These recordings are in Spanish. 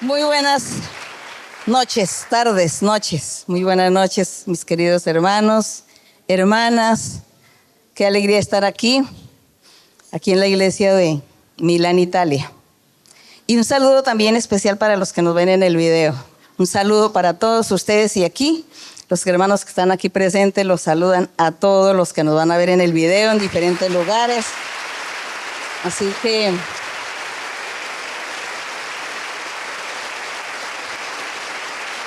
Muy buenas noches, tardes, noches. Muy buenas noches, mis queridos hermanos, hermanas. Qué alegría estar aquí en la iglesia de Milán, Italia. Y un saludo también especial para los que nos ven en el video. Un saludo para todos ustedes y aquí, los hermanos que están aquí presentes, los saludan a todos los que nos van a ver en el video en diferentes lugares. Así que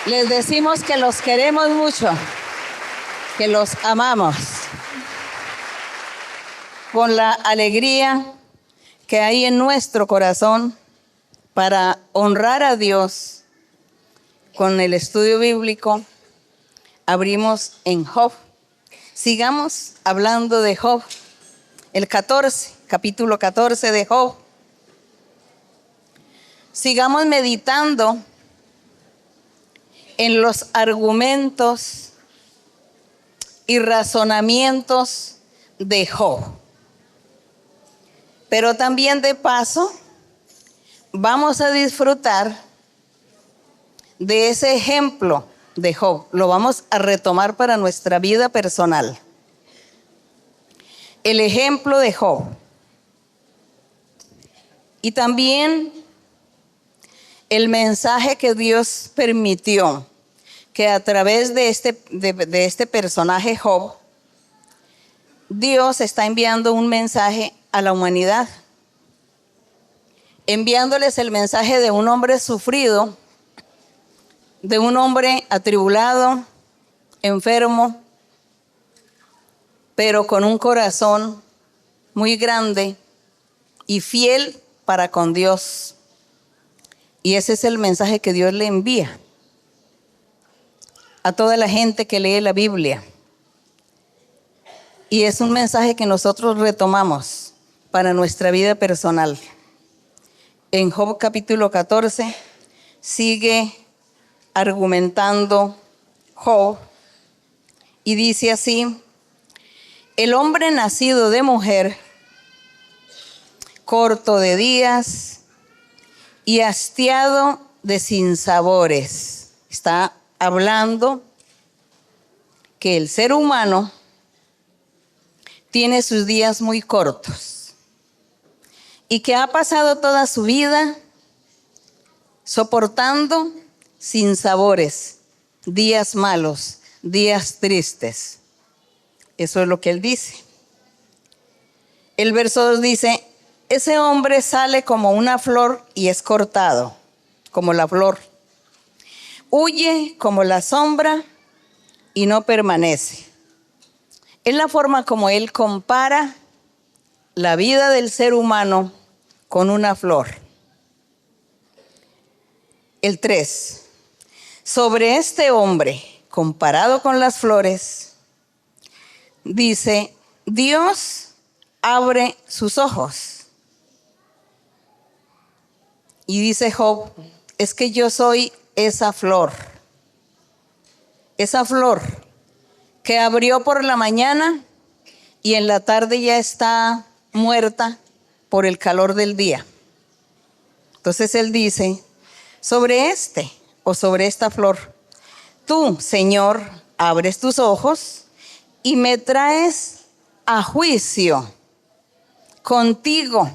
les decimos que los queremos mucho, que los amamos, con la alegría que hay en nuestro corazón para honrar a Dios. Con el estudio bíblico abrimos en Job. Sigamos hablando de Job, el capítulo 14 de Job. Sigamos meditando en los argumentos y razonamientos de Job. Pero también de paso vamos a disfrutar de ese ejemplo de Job. Lo vamos a retomar para nuestra vida personal. El ejemplo de Job. Y también el mensaje que Dios permitió que a través de este personaje Job, Dios está enviando un mensaje a la humanidad, enviándoles el mensaje de un hombre sufrido, de un hombre atribulado, enfermo, pero con un corazón muy grande y fiel para con Dios. Y ese es el mensaje que Dios le envía a toda la gente que lee la Biblia. Y es un mensaje que nosotros retomamos para nuestra vida personal. En Job capítulo 14 sigue argumentando Job y dice así: el hombre nacido de mujer, corto de días y hastiado de sinsabores. Está hablando que el ser humano tiene sus días muy cortos y que ha pasado toda su vida soportando sinsabores, días malos, días tristes. Eso es lo que él dice. El verso 2 dice: ese hombre sale como una flor y es cortado, como la flor. Huye como la sombra y no permanece. Es la forma como él compara la vida del ser humano con una flor. El 3. Sobre este hombre, comparado con las flores, dice: Dios abre sus ojos. Y dice Job: es que yo soy esa flor que abrió por la mañana y en la tarde ya está muerta por el calor del día. Entonces él dice: sobre esta flor, tú, Señor, abres tus ojos y me traes a juicio contigo.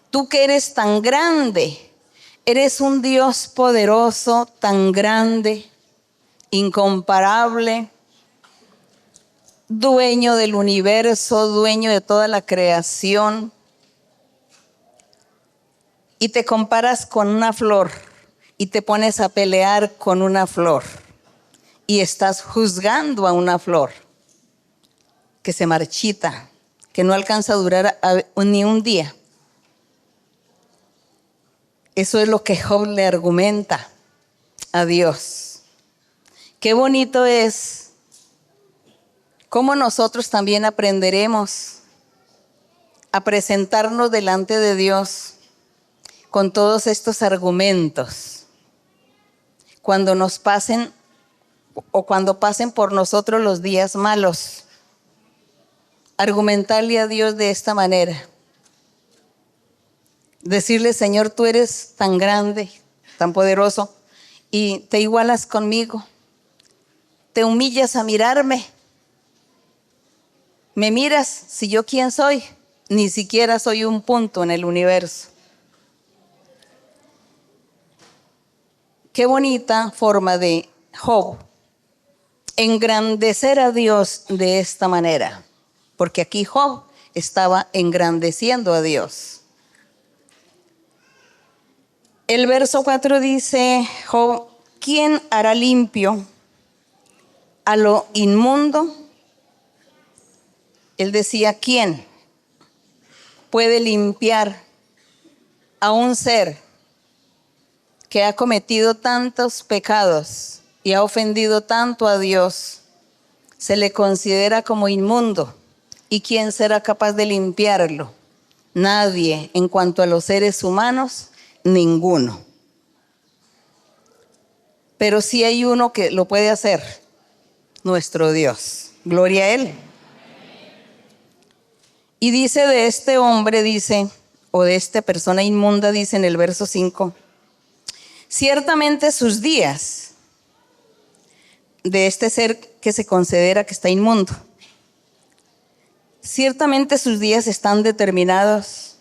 Tú que eres tan grande, eres un Dios poderoso, tan grande, incomparable, dueño del universo, dueño de toda la creación. Y te comparas con una flor y te pones a pelear con una flor y estás juzgando a una flor que se marchita, que no alcanza a durar ni un día. Eso es lo que Job le argumenta a Dios. Qué bonito es cómo nosotros también aprenderemos a presentarnos delante de Dios con todos estos argumentos. Cuando nos pasen o cuando pasen por nosotros los días malos, argumentarle a Dios de esta manera: Decirle, Señor, tú eres tan grande, tan poderoso, y te igualas conmigo. Te humillas a mirarme. Me miras, si yo quién soy, ni siquiera soy un punto en el universo. Qué bonita forma de Job engrandecer a Dios de esta manera, porque aquí Job estaba engrandeciendo a Dios. El verso 4 dice, Job, ¿quién hará limpio a lo inmundo? Él decía, ¿quién puede limpiar a un ser que ha cometido tantos pecados y ha ofendido tanto a Dios? Se le considera como inmundo. ¿Y quién será capaz de limpiarlo? Nadie. En cuanto a los seres humanos, ninguno. Pero sí hay uno que lo puede hacer, nuestro Dios. Gloria a Él. Y dice de este hombre, dice, o de esta persona inmunda, dice en el verso 5, ciertamente sus días, de este ser que se considera que está inmundo, ciertamente sus días están determinados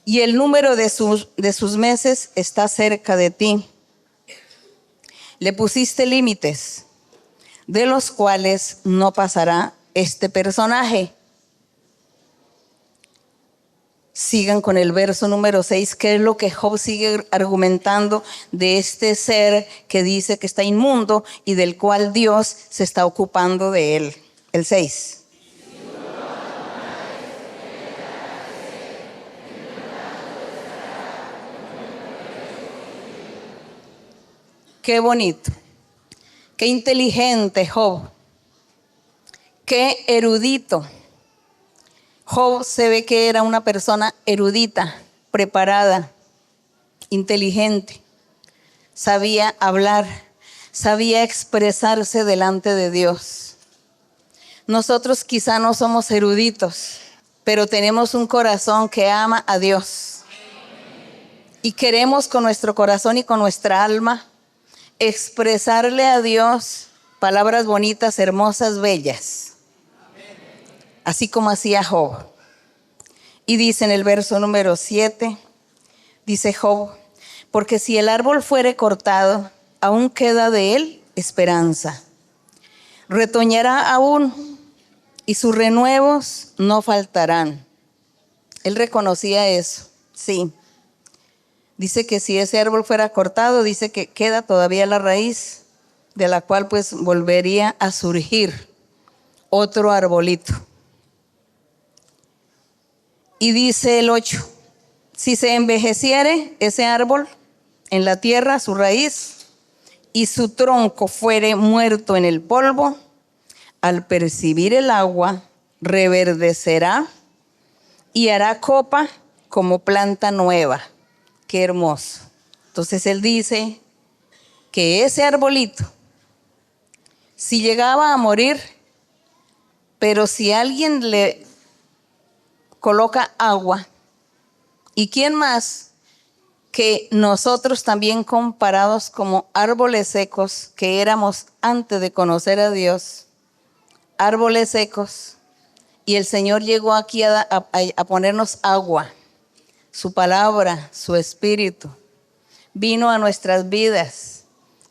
y el número de sus meses está cerca de ti. Le pusiste límites, de los cuales no pasará este personaje. Sigan con el verso número 6, que es lo que Job sigue argumentando de este ser que dice que está inmundo y del cual Dios se está ocupando de él. El 6. Qué bonito, qué inteligente Job, qué erudito. Job se ve que era una persona erudita, preparada, inteligente. Sabía hablar, sabía expresarse delante de Dios. Nosotros quizá no somos eruditos, pero tenemos un corazón que ama a Dios. Y queremos con nuestro corazón y con nuestra alma expresarle a Dios palabras bonitas, hermosas, bellas. Así como hacía Job. Y dice en el verso número 7, dice Job, porque si el árbol fuere cortado, aún queda de él esperanza. Retoñará aún y sus renuevos no faltarán. Él reconocía eso, sí. Dice que si ese árbol fuera cortado, dice que queda todavía la raíz, de la cual pues volvería a surgir otro arbolito. Y dice el 8, si se envejeciere ese árbol en la tierra, su raíz, y su tronco fuere muerto en el polvo, al percibir el agua, reverdecerá y hará copa como planta nueva. Qué hermoso. Entonces él dice que ese arbolito, si llegaba a morir, pero si alguien le coloca agua, ¿y quién más que nosotros también comparados como árboles secos que éramos antes de conocer a Dios? Árboles secos. Y el Señor llegó aquí a ponernos agua, su palabra, su espíritu. Vino a nuestras vidas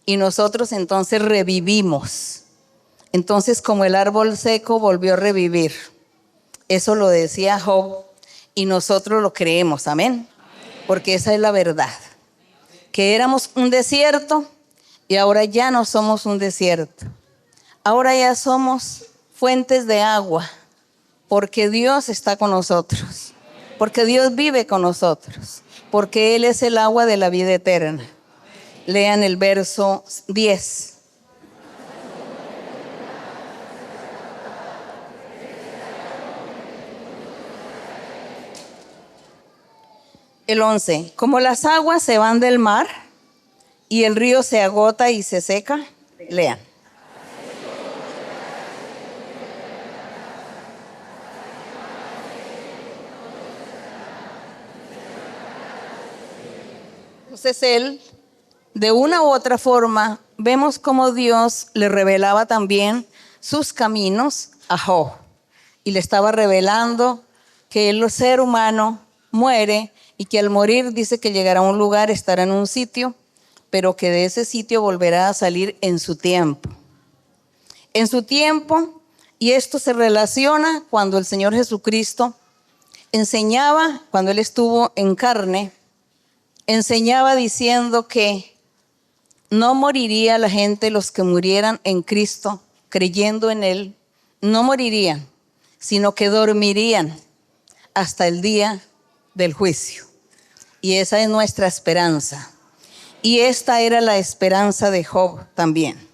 y nosotros entonces revivimos. Entonces como el árbol seco volvió a revivir. Eso lo decía Job y nosotros lo creemos, amén. Porque esa es la verdad. Que éramos un desierto y ahora ya no somos un desierto. Ahora ya somos fuentes de agua. Porque Dios está con nosotros. Porque Dios vive con nosotros. Porque Él es el agua de la vida eterna. Lean el verso 10. El 11. Como las aguas se van del mar y el río se agota y se seca. Lean. Entonces él, de una u otra forma, vemos cómo Dios le revelaba también sus caminos a Job. Y le estaba revelando que el ser humano muere y que al morir dice que llegará a un lugar, estará en un sitio, pero que de ese sitio volverá a salir en su tiempo. En su tiempo, y esto se relaciona cuando el Señor Jesucristo enseñaba, cuando Él estuvo en carne, enseñaba diciendo que no moriría la gente, los que murieran en Cristo, creyendo en Él, no morirían, sino que dormirían hasta el día del juicio. Y esa es nuestra esperanza. Y esta era la esperanza de Job también.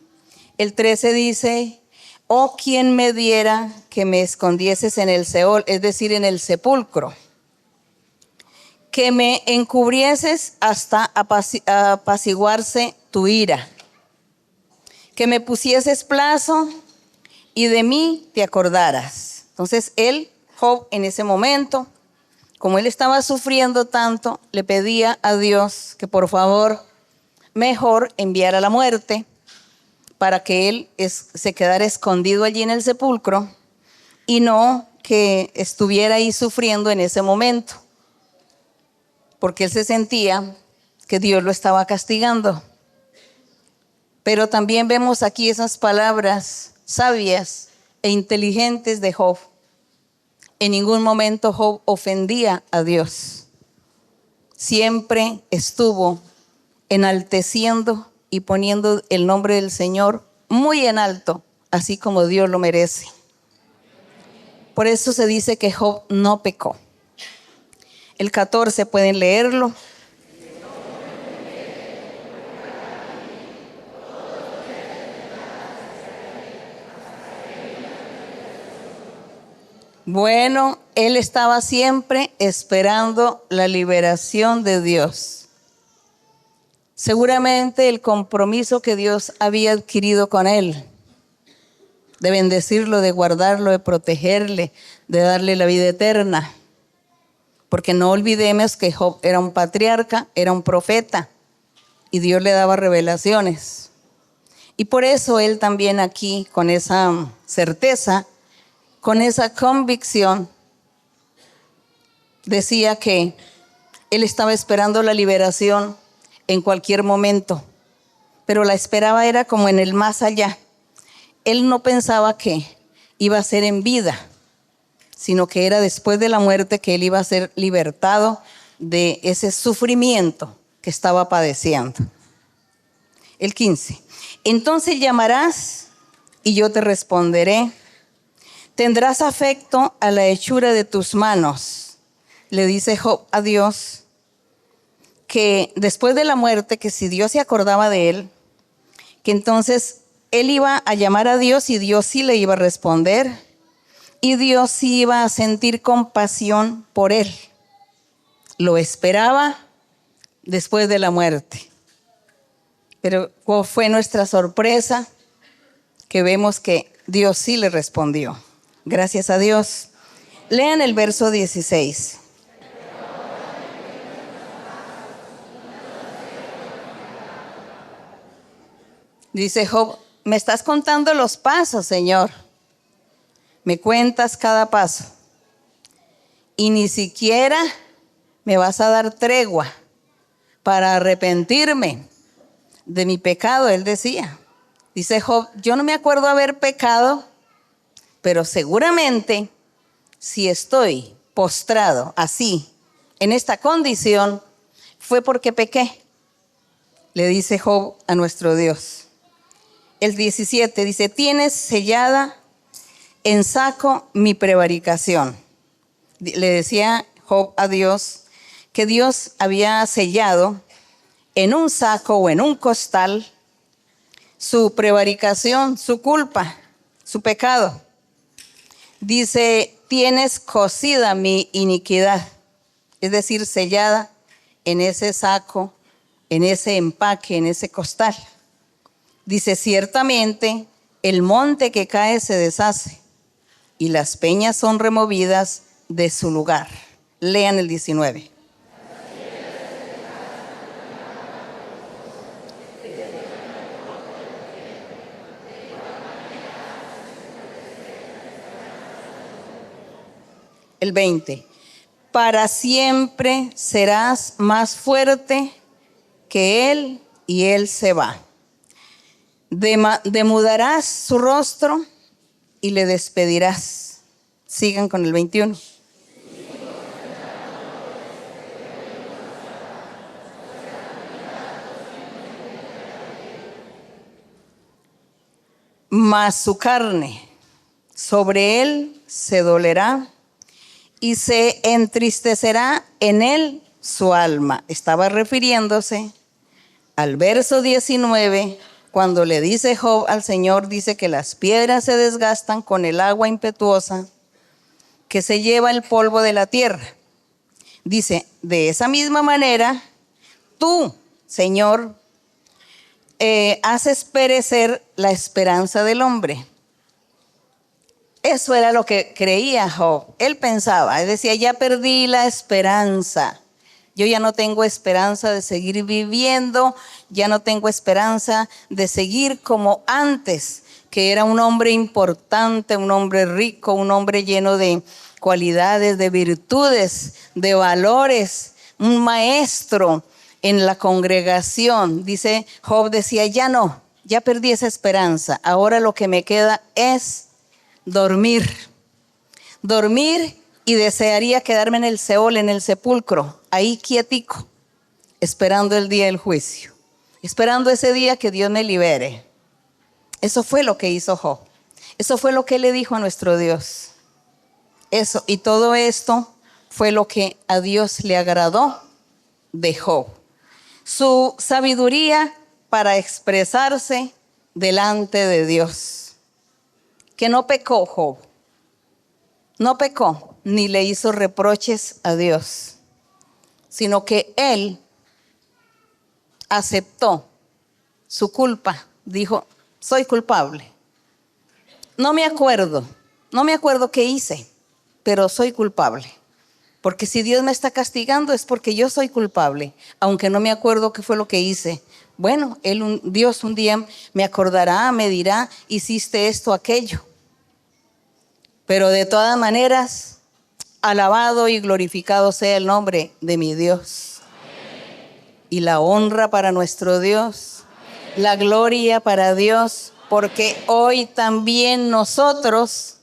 El 13 dice: oh, quien me diera que me escondieses en el Seol, es decir, en el sepulcro, que me encubrieses hasta apaciguarse tu ira, que me pusieses plazo y de mí te acordaras. Entonces él, Job, en ese momento, como él estaba sufriendo tanto, le pedía a Dios que por favor mejor enviara la muerte para que él se quedara escondido allí en el sepulcro y no que estuviera ahí sufriendo en ese momento, porque él se sentía que Dios lo estaba castigando. Pero también vemos aquí esas palabras sabias e inteligentes de Job. En ningún momento Job ofendía a Dios. Siempre estuvo enalteciendo y poniendo el nombre del Señor muy en alto, así como Dios lo merece. Por eso se dice que Job no pecó. El 14 pueden leerlo. Bueno, él estaba siempre esperando la liberación de Dios. Seguramente el compromiso que Dios había adquirido con él, de bendecirlo, de guardarlo, de protegerle, de darle la vida eterna. Porque no olvidemos que Job era un patriarca, era un profeta, y Dios le daba revelaciones. Y por eso él también aquí, con esa certeza, con esa convicción, decía que él estaba esperando la liberación en cualquier momento, pero la esperaba era como en el más allá. Él no pensaba que iba a ser en vida, sino que era después de la muerte que él iba a ser libertado de ese sufrimiento que estaba padeciendo. El 15. Entonces llamarás y yo te responderé. Tendrás afecto a la hechura de tus manos. Le dice Job a Dios que después de la muerte, que si Dios se acordaba de él, que entonces él iba a llamar a Dios y Dios sí le iba a responder y Dios sí iba a sentir compasión por él. Lo esperaba después de la muerte. Pero ¿cuál fue nuestra sorpresa? Que vemos que Dios sí le respondió. Gracias a Dios. Lean el verso 16. Dice Job: me estás contando los pasos, Señor. Me cuentas cada paso. Y ni siquiera me vas a dar tregua para arrepentirme de mi pecado, él decía. Dice Job: yo no me acuerdo haber pecado, pero seguramente si estoy postrado así, en esta condición, fue porque pequé. Le dice Job a nuestro Dios. El 17 dice: tienes sellada en saco mi prevaricación. Le decía Job a Dios que Dios había sellado en un saco o en un costal su prevaricación, su culpa, su pecado. Dice: tienes cosida mi iniquidad, es decir, sellada en ese saco, en ese empaque, en ese costal. Dice: ciertamente el monte que cae se deshace y las peñas son removidas de su lugar. Lean el 19. El 20. Para siempre serás más fuerte que él y él se va. Demudarás su rostro y le despedirás. Sigan con el 21. Mas su carne sobre él se dolerá y se entristecerá en él su alma. Estaba refiriéndose al verso 19, cuando le dice Job al Señor, dice que las piedras se desgastan con el agua impetuosa que se lleva el polvo de la tierra. Dice, de esa misma manera, tú, Señor, haces perecer la esperanza del hombre. Eso era lo que creía Job. Él pensaba, él decía, ya perdí la esperanza. Yo ya no tengo esperanza de seguir viviendo, ya no tengo esperanza de seguir como antes, que era un hombre importante, un hombre rico, un hombre lleno de cualidades, de virtudes, de valores, un maestro en la congregación. Dice Job, decía, ya no, ya perdí esa esperanza. Ahora lo que me queda es dormir y desearía quedarme en el Seol, en el sepulcro, ahí quietico, esperando el día del juicio, esperando ese día que Dios me libere. Eso fue lo que hizo Job. Eso fue lo que le dijo a nuestro Dios. Eso, y todo esto fue lo que a Dios le agradó de Job. Su sabiduría para expresarse delante de Dios. Que no pecó Job. No pecó, ni le hizo reproches a Dios, sino que él aceptó su culpa. Dijo, soy culpable. No me acuerdo qué hice, pero soy culpable. Porque si Dios me está castigando es porque yo soy culpable, aunque no me acuerdo qué fue lo que hice. Bueno, Dios un día me acordará, me dirá, hiciste esto, aquello. Pero de todas maneras, alabado y glorificado sea el nombre de mi Dios. Amén. Y la honra para nuestro Dios, amén. La gloria para Dios, porque hoy también nosotros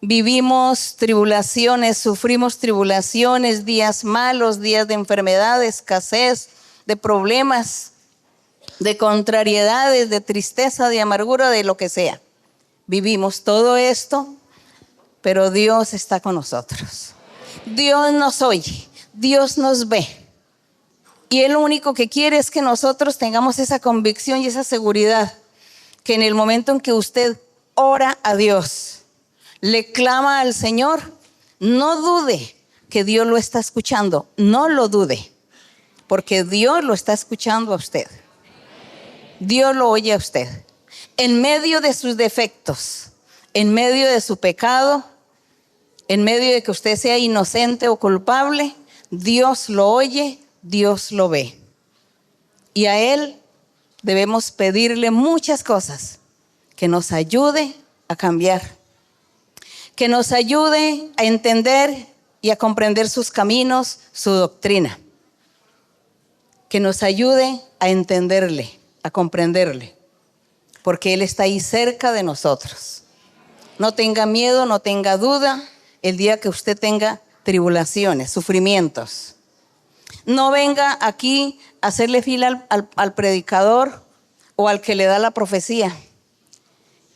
vivimos tribulaciones, sufrimos tribulaciones, días malos, días de enfermedad, de escasez, de problemas, de contrariedades, de tristeza, de amargura, de lo que sea. Vivimos todo esto, pero Dios está con nosotros. Dios nos oye, Dios nos ve. Y Él lo único que quiere es que nosotros tengamos esa convicción y esa seguridad, que en el momento en que usted ora a Dios, le clama al Señor, no dude que Dios lo está escuchando, no lo dude, porque Dios lo está escuchando a usted. Dios lo oye a usted. En medio de sus defectos, en medio de su pecado, en medio de que usted sea inocente o culpable, Dios lo oye, Dios lo ve. Y a Él debemos pedirle muchas cosas, que nos ayude a cambiar, que nos ayude a entender y a comprender sus caminos, su doctrina, que nos ayude a entenderle, a comprenderle, porque Él está ahí cerca de nosotros. No tenga miedo, no tenga duda. El día que usted tenga tribulaciones, sufrimientos, no venga aquí a hacerle fila al predicador o al que le da la profecía,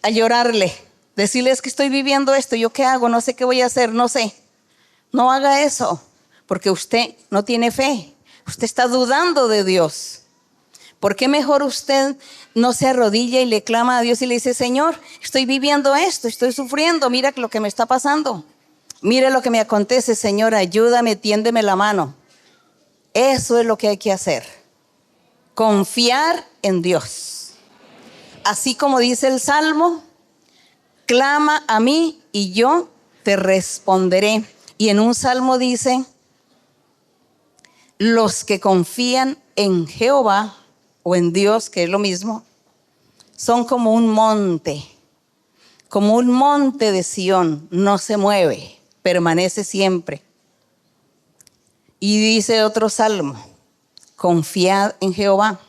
a llorarle, decirles que estoy viviendo esto, ¿yo qué hago? No sé qué voy a hacer, no sé. No haga eso, porque usted no tiene fe, usted está dudando de Dios. ¿Por qué mejor usted no se arrodilla y le clama a Dios y le dice, Señor, estoy viviendo esto, estoy sufriendo, mira lo que me está pasando? Mire lo que me acontece, Señor, ayúdame, tiéndeme la mano. Eso es lo que hay que hacer. Confiar en Dios. Así como dice el Salmo, clama a mí y yo te responderé. Y en un Salmo dice, los que confían en Jehová o en Dios, que es lo mismo, son como un monte de Sión, no se mueve, permanece siempre. Y dice otro salmo: confiad en Jehová,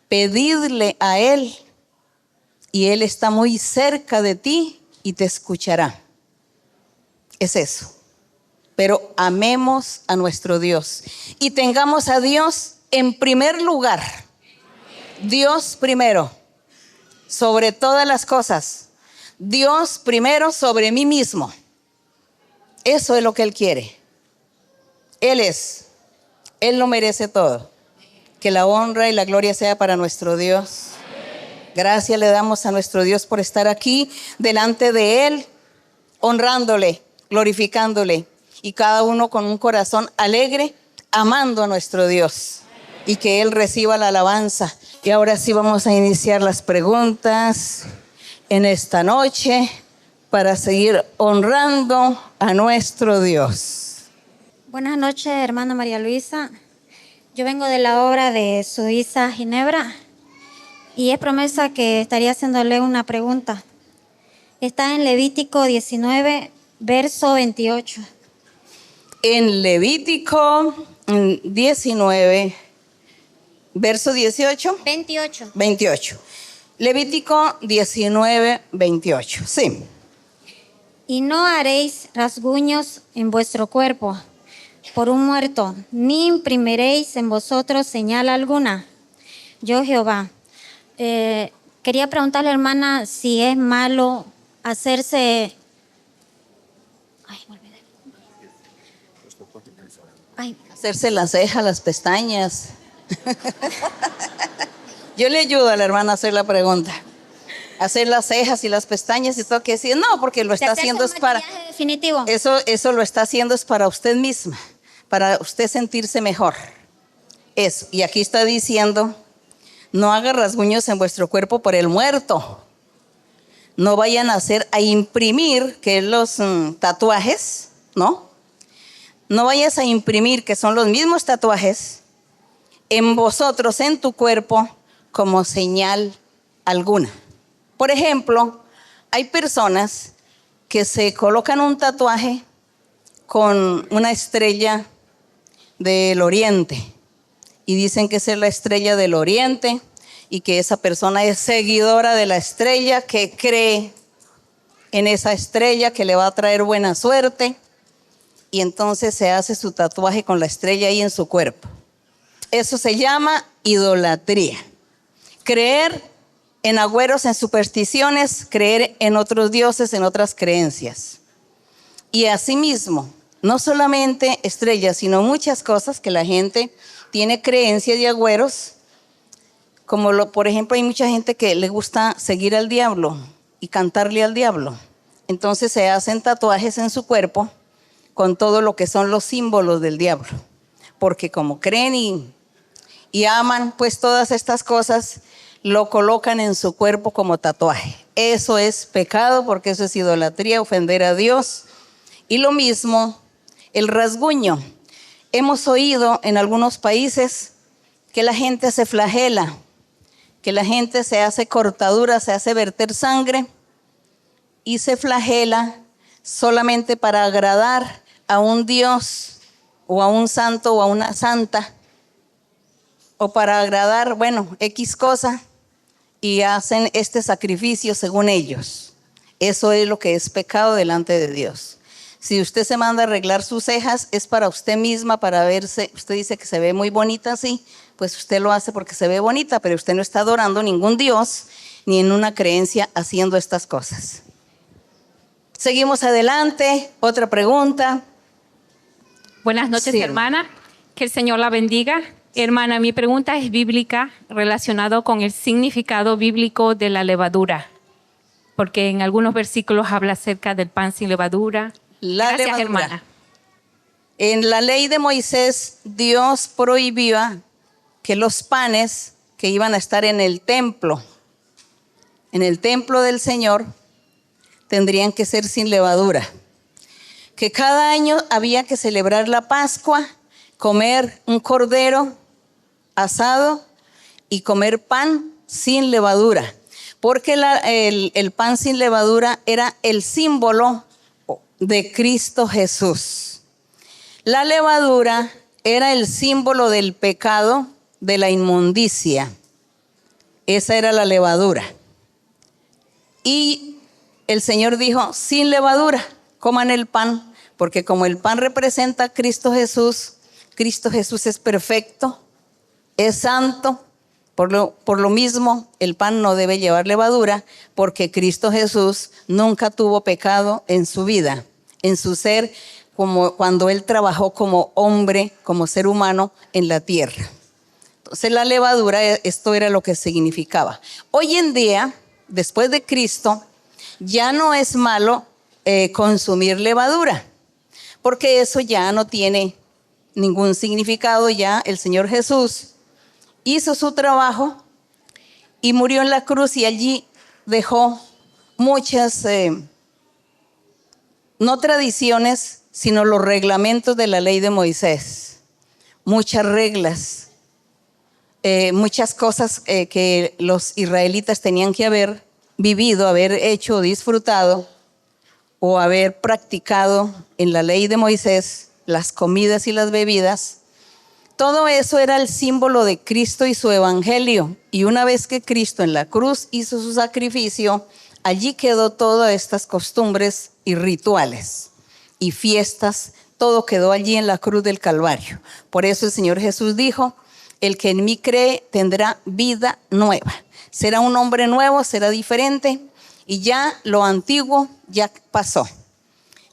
pedidle a Él, y Él está muy cerca de ti y te escuchará. Es eso. Pero amemos a nuestro Dios y tengamos a Dios en primer lugar. Dios primero, sobre todas las cosas. Dios primero sobre mí mismo. Eso es lo que Él quiere. Él lo merece todo. Que la honra y la gloria sea para nuestro Dios. Gracias le damos a nuestro Dios por estar aquí delante de Él, honrándole, glorificándole, y cada uno con un corazón alegre, amando a nuestro Dios, y que Él reciba la alabanza. Y ahora sí vamos a iniciar las preguntas en esta noche para seguir honrando a nuestro Dios. Buenas noches, hermana María Luisa. Yo vengo de la obra de Suiza Ginebra y es promesa que estaría haciéndole una pregunta. Está en Levítico 19, verso 28. En Levítico 19, verso 18. 28. 28. Levítico 19, 28. Sí. Y no haréis rasguños en vuestro cuerpo por un muerto, ni imprimiréis en vosotros señal alguna. Yo, Jehová. Quería preguntarle, hermana, si es malo hacerse... Hacerse las cejas, las pestañas. Yo le ayudo a la hermana a hacer la pregunta. Hacer las cejas y las pestañas y todo, que decir, no, porque lo está haciendo es para... definitivo. Eso lo está haciendo es para usted misma, para usted sentirse mejor. Eso. Y aquí está diciendo, no haga rasguños en vuestro cuerpo por el muerto. No vayan a imprimir, que es los tatuajes, ¿no? No vayas a imprimir, que son los mismos tatuajes, en vosotros, en tu cuerpo, como señal alguna. Por ejemplo, hay personas que se colocan un tatuaje con una estrella del oriente y dicen que esa es la estrella del oriente y que esa persona es seguidora de la estrella, que cree en esa estrella, que le va a traer buena suerte, y entonces se hace su tatuaje con la estrella ahí en su cuerpo. Eso se llama idolatría. Creer en agüeros, en supersticiones, creer en otros dioses, en otras creencias. Y asimismo, no solamente estrellas, sino muchas cosas que la gente tiene creencias y agüeros, como por ejemplo, hay mucha gente que le gusta seguir al diablo y cantarle al diablo. Entonces se hacen tatuajes en su cuerpo con todo lo que son los símbolos del diablo, porque como creen y aman pues todas estas cosas, lo colocan en su cuerpo como tatuaje. Eso es pecado, porque eso es idolatría, ofender a Dios. Y lo mismo, el rasguño. Hemos oído en algunos países que la gente se flagela, que la gente se hace cortaduras, se hace verter sangre y se flagela solamente para agradar a un Dios o a un santo o a una santa, o para agradar, X cosa, y hacen este sacrificio según ellos. Eso es lo que es pecado delante de Dios. Si usted se manda a arreglar sus cejas, es para usted misma, para verse. Usted dice que se ve muy bonita así, pues usted lo hace porque se ve bonita, pero usted no está adorando ningún Dios ni en una creencia haciendo estas cosas. Seguimos adelante. Otra pregunta. Buenas noches, Sí, hermana. Que el Señor la bendiga. Hermana, mi pregunta es bíblica, relacionado con el significado bíblico de la levadura, porque en algunos versículos habla acerca del pan sin levadura. Gracias, levadura. hermana. En la ley de Moisés, Dios prohibía que los panes que iban a estar en el templo del Señor, tendrían que ser sin levadura. Que cada año había que celebrar la Pascua, comer un cordero asado y comer pan sin levadura. Porque el pan sin levadura era el símbolo de Cristo Jesús. La levadura era el símbolo del pecado, de la inmundicia. Esa era la levadura. Y el Señor dijo, sin levadura, coman el pan, porque como el pan representa a Cristo Jesús es perfecto, es santo. Por lo mismo, el pan no debe llevar levadura, porque Cristo Jesús nunca tuvo pecado en su vida, en su ser, como cuando Él trabajó como hombre, como ser humano en la tierra. Entonces la levadura, esto era lo que significaba. Hoy en día, después de Cristo, ya no es malo consumir levadura, porque eso ya no tiene ningún significado. Ya el Señor Jesús hizo su trabajo y murió en la cruz, y allí dejó muchas, no tradiciones, sino los reglamentos de la ley de Moisés. Muchas reglas, muchas cosas que los israelitas tenían que haber vivido, haber hecho, disfrutado o haber practicado en la ley de Moisés, las comidas y las bebidas. Todo eso era el símbolo de Cristo y su evangelio. Y una vez que Cristo en la cruz hizo su sacrificio, allí quedó todas estas costumbres y rituales y fiestas. Todo quedó allí en la cruz del Calvario. Por eso el Señor Jesús dijo, el que en mí cree tendrá vida nueva. Será un hombre nuevo, será diferente, y ya lo antiguo ya pasó.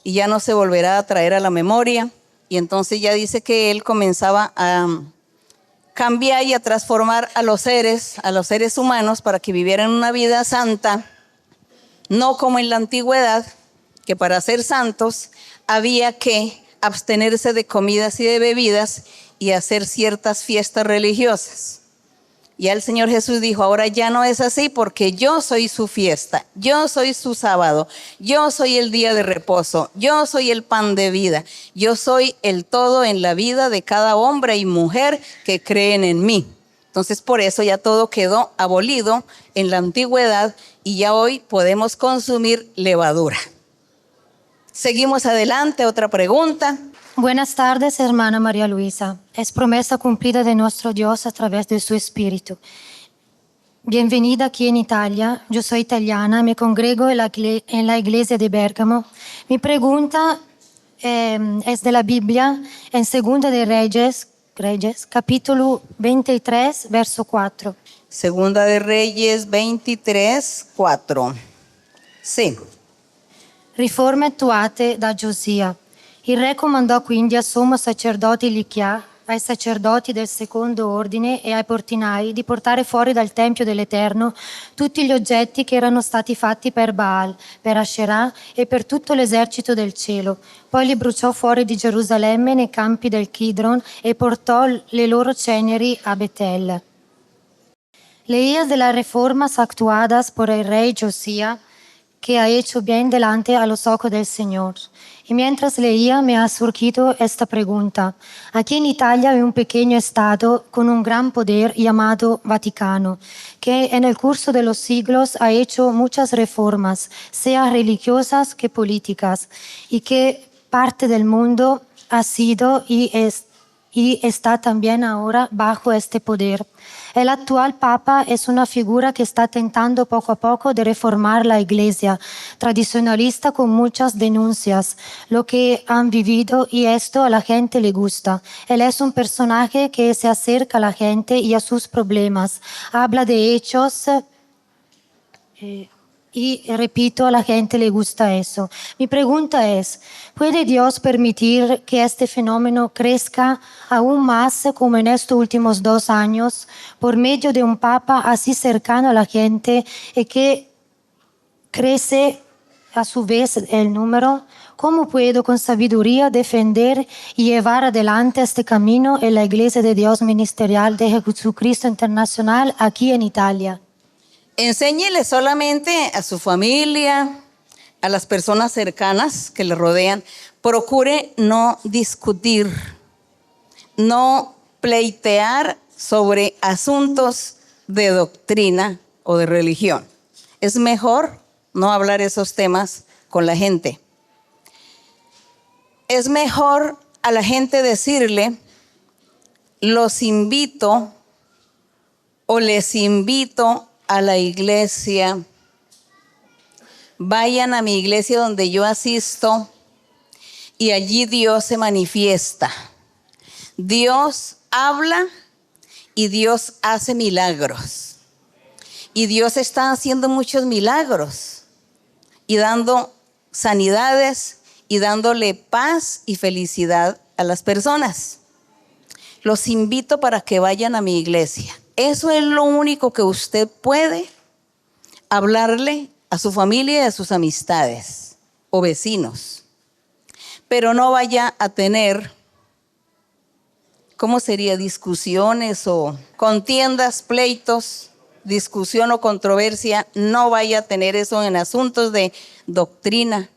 Y ya no se volverá a traer a la memoria. Y entonces ya dice que Él comenzaba a cambiar y a transformar a los seres humanos para que vivieran una vida santa, no como en la antigüedad, que para ser santos había que abstenerse de comidas y de bebidas y hacer ciertas fiestas religiosas. Ya el Señor Jesús dijo, ahora ya no es así, porque yo soy su fiesta, yo soy su sábado, yo soy el día de reposo, yo soy el pan de vida, yo soy el todo en la vida de cada hombre y mujer que creen en mí. Entonces por eso ya todo quedó abolido en la antigüedad y ya hoy podemos consumir levadura. Seguimos adelante, otra pregunta. Buenas tardes, hermana María Luisa. Es promesa cumplida de nuestro Dios a través de su Espíritu. Bienvenida aquí en Italia. Yo soy italiana, me congrego en la iglesia de Bérgamo. Mi pregunta es de la Biblia, en Segunda de Reyes, capítulo 23, verso 4. Segunda de Reyes 23, 4. Sì. Riforme attuate da Giosia. Il re comandò quindi al sommo sacerdote Ilichia, ai sacerdoti del secondo ordine e ai portinai di portare fuori dal Tempio dell'Eterno tutti gli oggetti che erano stati fatti per Baal, per Asherah e per tutto l'esercito del cielo. Poi li bruciò fuori di Gerusalemme nei campi del Kidron e portò le loro ceneri a Betel. Leías de las reformas actuadas por el rey Josías, que ha hecho bien delante a los ojos del Señor. Y mientras leía me ha surgido esta pregunta. Aquí en Italia hay un pequeño estado con un gran poder llamado Vaticano, que en el curso de los siglos ha hecho muchas reformas, sea religiosas que políticas, y que parte del mundo ha sido y está también ahora bajo este poder. El actual Papa es una figura que está tentando poco a poco de reformar la Iglesia, tradicionalista con muchas denuncias, lo que han vivido, y esto a la gente le gusta. Él es un personaje que se acerca a la gente y a sus problemas, habla de hechos y repito, a la gente le gusta eso. Mi pregunta es, ¿puede Dios permitir que este fenómeno crezca aún más como en estos últimos 2 años por medio de un papa así cercano a la gente y que crece a su vez el número? ¿Cómo puedo con sabiduría defender y llevar adelante este camino en la Iglesia de Dios Ministerial de Jesucristo Internacional aquí en Italia? Enséñele solamente a su familia, a las personas cercanas que le rodean. Procure no discutir, no pleitear sobre asuntos de doctrina o de religión. Es mejor no hablar esos temas con la gente. es mejor a la gente decirle, los invito o les invito a la iglesia, vayan a mi iglesia donde yo asisto y allí Dios se manifiesta. Dios habla y Dios hace milagros. Y Dios está haciendo muchos milagros y dando sanidades y dándole paz y felicidad a las personas. Los invito para que vayan a mi iglesia. Eso es lo único que usted puede hablarle a su familia y a sus amistades o vecinos. Pero no vaya a tener, ¿cómo sería? Discusiones o contiendas, pleitos, discusión o controversia. No vaya a tener eso en asuntos de doctrina,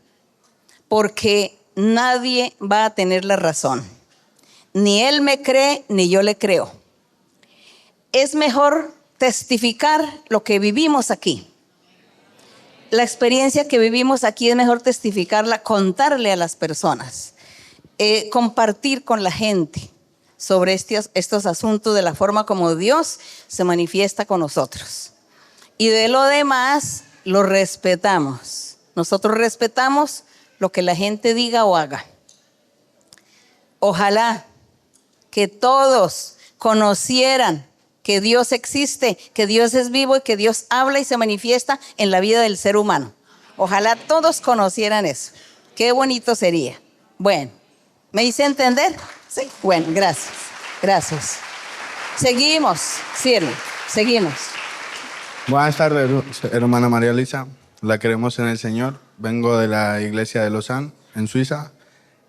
porque nadie va a tener la razón. Ni él me cree, ni yo le creo. Es mejor testificar lo que vivimos aquí. La experiencia que vivimos aquí es mejor testificarla, contarle a las personas, compartir con la gente sobre estos asuntos de la forma como Dios se manifiesta con nosotros. Y de lo demás, lo respetamos. Nosotros respetamos lo que la gente diga o haga. Ojalá que todos conocieran que Dios existe, que Dios es vivo y que Dios habla y se manifiesta en la vida del ser humano. Ojalá todos conocieran eso. Qué bonito sería. Bueno, ¿me hice entender? Sí. Bueno, gracias. Gracias. Seguimos, sirve. Seguimos. Buenas tardes, hermana María Luisa. La queremos en el Señor. Vengo de la iglesia de Lausanne, en Suiza.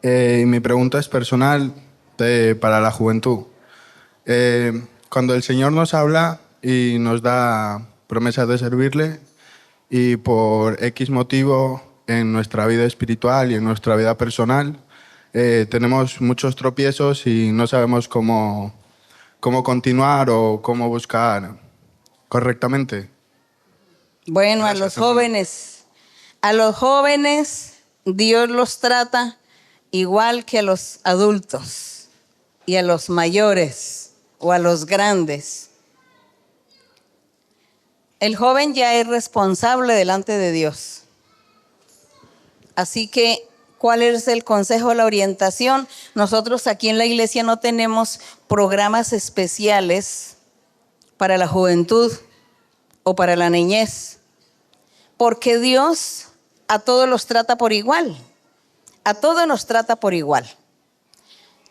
Mi pregunta es personal para la juventud. Cuando el Señor nos habla y nos da promesas de servirle y por X motivo en nuestra vida espiritual y en nuestra vida personal tenemos muchos tropiezos y no sabemos cómo continuar o cómo buscar correctamente. Bueno, a los jóvenes Dios los trata igual que a los adultos y a los mayores o a los grandes. El joven ya es responsable delante de Dios. Así que, ¿cuál es el consejo, la orientación? Nosotros aquí en la iglesia no tenemos programas especiales para la juventud o para la niñez, porque Dios a todos los trata por igual. A todos nos trata por igual,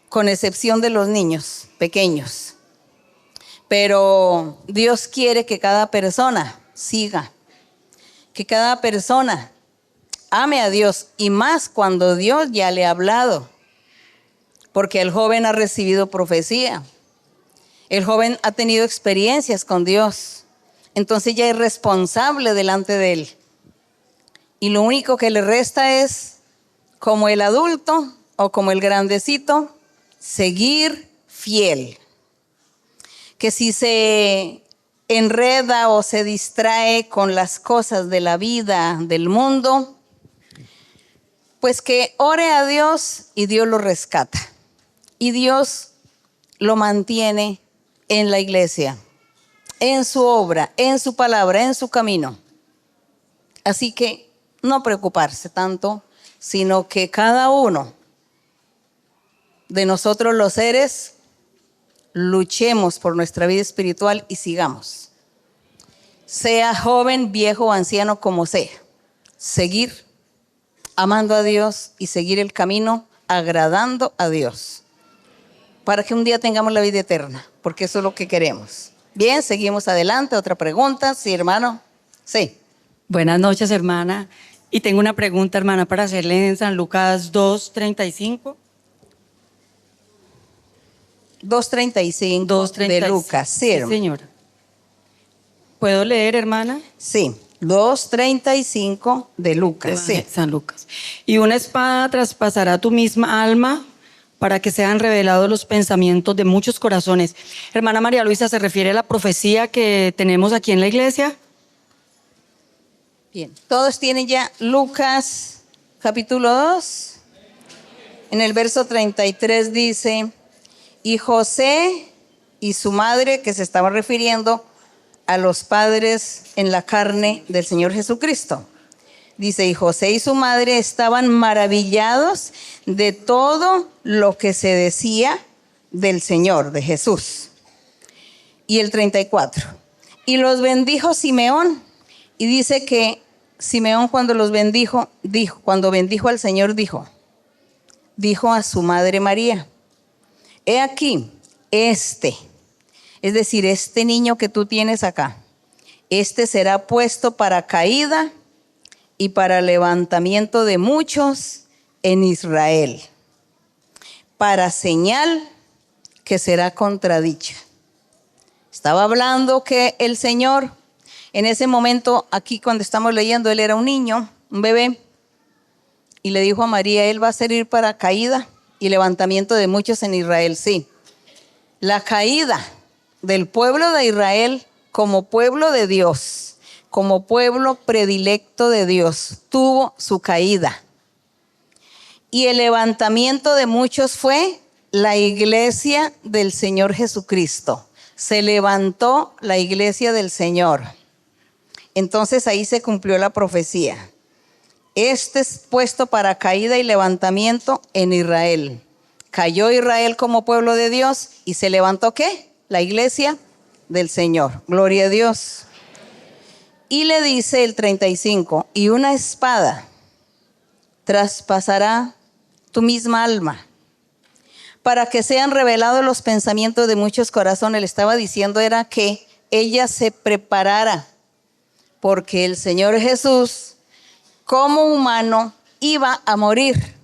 con excepción de los niños pequeños. Pero Dios quiere que cada persona siga, que cada persona ame a Dios, y más cuando Dios ya le ha hablado, porque el joven ha recibido profecía, el joven ha tenido experiencias con Dios, entonces ya es responsable delante de Él. Y lo único que le resta es, como el adulto o como el grandecito, seguir fiel. Que si se enreda o se distrae con las cosas de la vida, del mundo, pues que ore a Dios y Dios lo rescata. Y Dios lo mantiene en la iglesia, en su obra, en su palabra, en su camino. Así que no preocuparse tanto, sino que cada uno de nosotros los seres luchemos por nuestra vida espiritual y sigamos. Sea joven, viejo o anciano como sea, seguir amando a Dios y seguir el camino agradando a Dios, para que un día tengamos la vida eterna, porque eso es lo que queremos. Bien, seguimos adelante. ¿Otra pregunta? Sí, hermano. Sí. Buenas noches, hermana. Y tengo una pregunta, hermana, para hacerle en San Lucas 2:35. 2:35 de Lucas. Sí, sí, señora. ¿Puedo leer, hermana? Sí, 2:35 de Lucas. Sí. San Lucas. Y una espada traspasará tu misma alma para que sean revelados los pensamientos de muchos corazones. Hermana María Luisa, ¿se refiere a la profecía que tenemos aquí en la iglesia? Bien, todos tienen ya Lucas capítulo 2. En el verso 33 dice, y José y su madre, que se estaba refiriendo a los padres en la carne del Señor Jesucristo. Dice, y José y su madre estaban maravillados de todo lo que se decía del Señor, de Jesús. Y el 34, y los bendijo Simeón, y dice que Simeón cuando los bendijo, cuando bendijo al Señor, dijo a su madre María, he aquí, es decir, este niño que tú tienes acá, será puesto para caída y para levantamiento de muchos en Israel, para señal que será contradicha. Estaba hablando que el Señor, en ese momento, aquí cuando estamos leyendo, él era un niño, un bebé, y le dijo a María, él va a servir para caída y levantamiento de muchos en Israel. Sí, la caída del pueblo de Israel como pueblo de Dios, como pueblo predilecto de Dios, tuvo su caída. Y el levantamiento de muchos fue la iglesia del Señor Jesucristo. Se levantó la iglesia del Señor. Entonces ahí se cumplió la profecía. Es puesto para caída y levantamiento en Israel. Cayó Israel como pueblo de Dios y se levantó ¿qué? La iglesia del Señor. Gloria a Dios. Y le dice el 35, y una espada traspasará tu misma alma, para que sean revelados los pensamientos de muchos corazones. Le estaba diciendo era que ella se preparara, porque el Señor Jesús, como humano, iba a morir.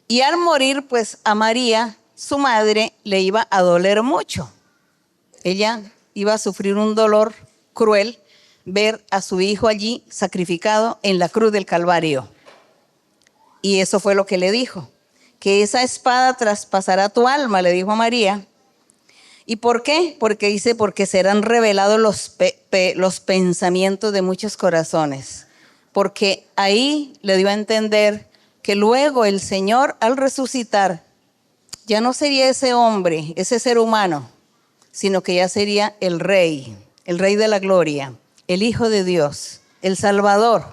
Y al morir, pues a María, su madre, le iba a doler mucho. Ella iba a sufrir un dolor cruel, ver a su hijo allí sacrificado en la cruz del Calvario. Y eso fue lo que le dijo, que esa espada traspasará tu alma, le dijo a María. ¿Y por qué? Porque dice, porque serán revelados los pensamientos de muchos corazones. Porque ahí le dio a entender que luego el Señor al resucitar ya no sería ese hombre, ese ser humano, sino que ya sería el Rey de la gloria, el Hijo de Dios, el Salvador.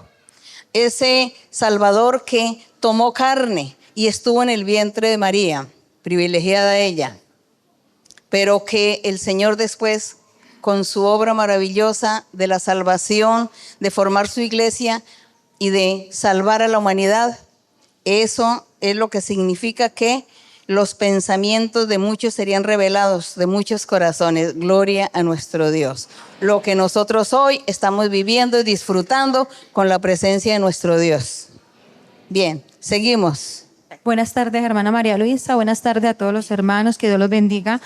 Ese Salvador que tomó carne y estuvo en el vientre de María, privilegiada ella, pero que el Señor después, con su obra maravillosa de la salvación, de formar su iglesia y de salvar a la humanidad, eso es lo que significa que los pensamientos de muchos serían revelados, de muchos corazones. Gloria a nuestro Dios. Lo que nosotros hoy estamos viviendo y disfrutando con la presencia de nuestro Dios. Bien, seguimos. Buenas tardes, hermana María Luisa. Buenas tardes a todos los hermanos. Que Dios los bendiga.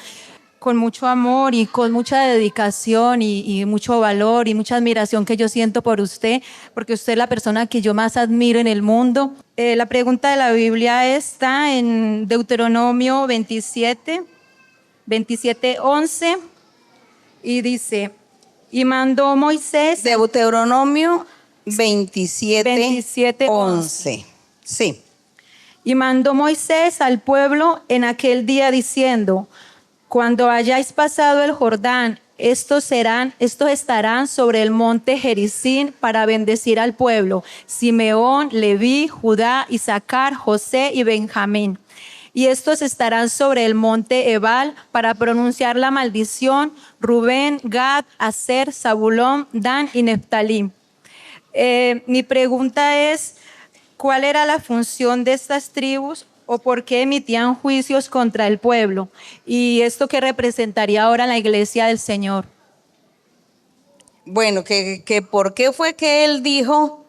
Con mucho amor y con mucha dedicación y mucho valor y mucha admiración que yo siento por usted, porque usted es la persona que yo más admiro en el mundo. La pregunta de la Biblia está en Deuteronomio 27:11, y dice, y mandó Moisés... Deuteronomio 27:11. Sí. Y mandó Moisés al pueblo en aquel día diciendo, cuando hayáis pasado el Jordán, estos estarán sobre el monte Gerizim para bendecir al pueblo: Simeón, Leví, Judá, Isaacar, José y Benjamín. Y estos estarán sobre el monte Ebal para pronunciar la maldición: Rubén, Gad, Aser, Zabulón, Dan y Neftalí. Mi pregunta es, ¿cuál era la función de estas tribus? ¿O por qué emitían juicios contra el pueblo? ¿Y esto qué representaría ahora en la iglesia del Señor? Bueno, que ¿por qué fue que él dijo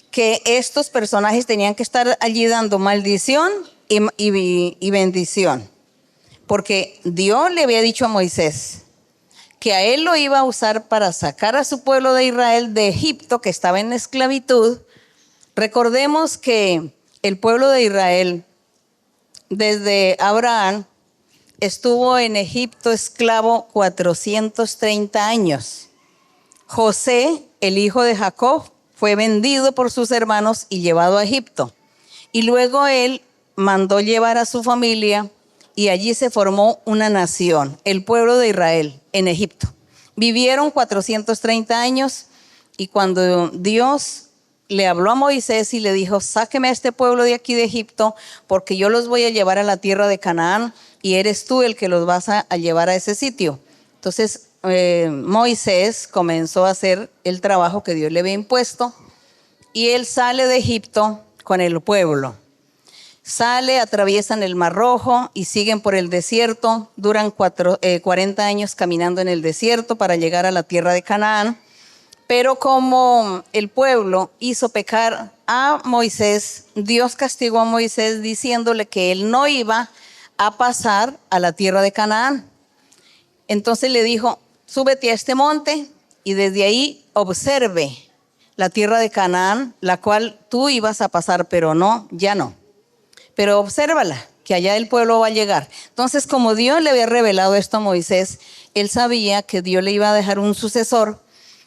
que estos personajes tenían que estar allí dando maldición y bendición? Porque Dios le había dicho a Moisés que a él lo iba a usar para sacar a su pueblo de Israel de Egipto, que estaba en esclavitud. Recordemos que el pueblo de Israel, desde Abraham, estuvo en Egipto esclavo 430 años. José, el hijo de Jacob, fue vendido por sus hermanos y llevado a Egipto. Y luego él mandó llevar a su familia y allí se formó una nación, el pueblo de Israel, en Egipto. Vivieron 430 años y cuando Dios le habló a Moisés y le dijo, sáqueme a este pueblo de aquí de Egipto porque yo los voy a llevar a la tierra de Canaán y eres tú el que los vas a llevar a ese sitio. Entonces Moisés comenzó a hacer el trabajo que Dios le había impuesto y él sale de Egipto con el pueblo. Sale, atraviesan el Mar Rojo y siguen por el desierto. Duran 40 años caminando en el desierto para llegar a la tierra de Canaán. Pero como el pueblo hizo pecar a Moisés, Dios castigó a Moisés diciéndole que él no iba a pasar a la tierra de Canaán. Entonces le dijo, súbete a este monte y desde ahí observe la tierra de Canaán, la cual tú ibas a pasar, pero no, ya no. Pero obsérvala, que allá el pueblo va a llegar. Entonces, como Dios le había revelado esto a Moisés, él sabía que Dios le iba a dejar un sucesor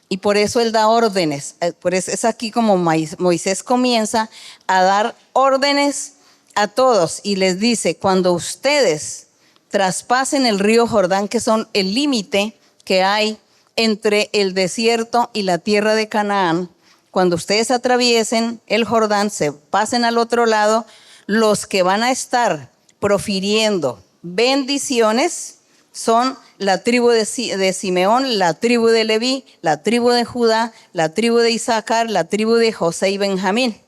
y por eso él da órdenes. Por eso es aquí como Moisés comienza a dar órdenes a todos y les dice, cuando ustedes traspasen el río Jordán, que son el límite que hay entre el desierto y la tierra de Canaán, cuando ustedes atraviesen el Jordán, se pasen al otro lado, los que van a estar profiriendo bendiciones son la tribu de Simeón, la tribu de Leví, la tribu de Judá, la tribu de Isaacar, la tribu de José y Benjamín.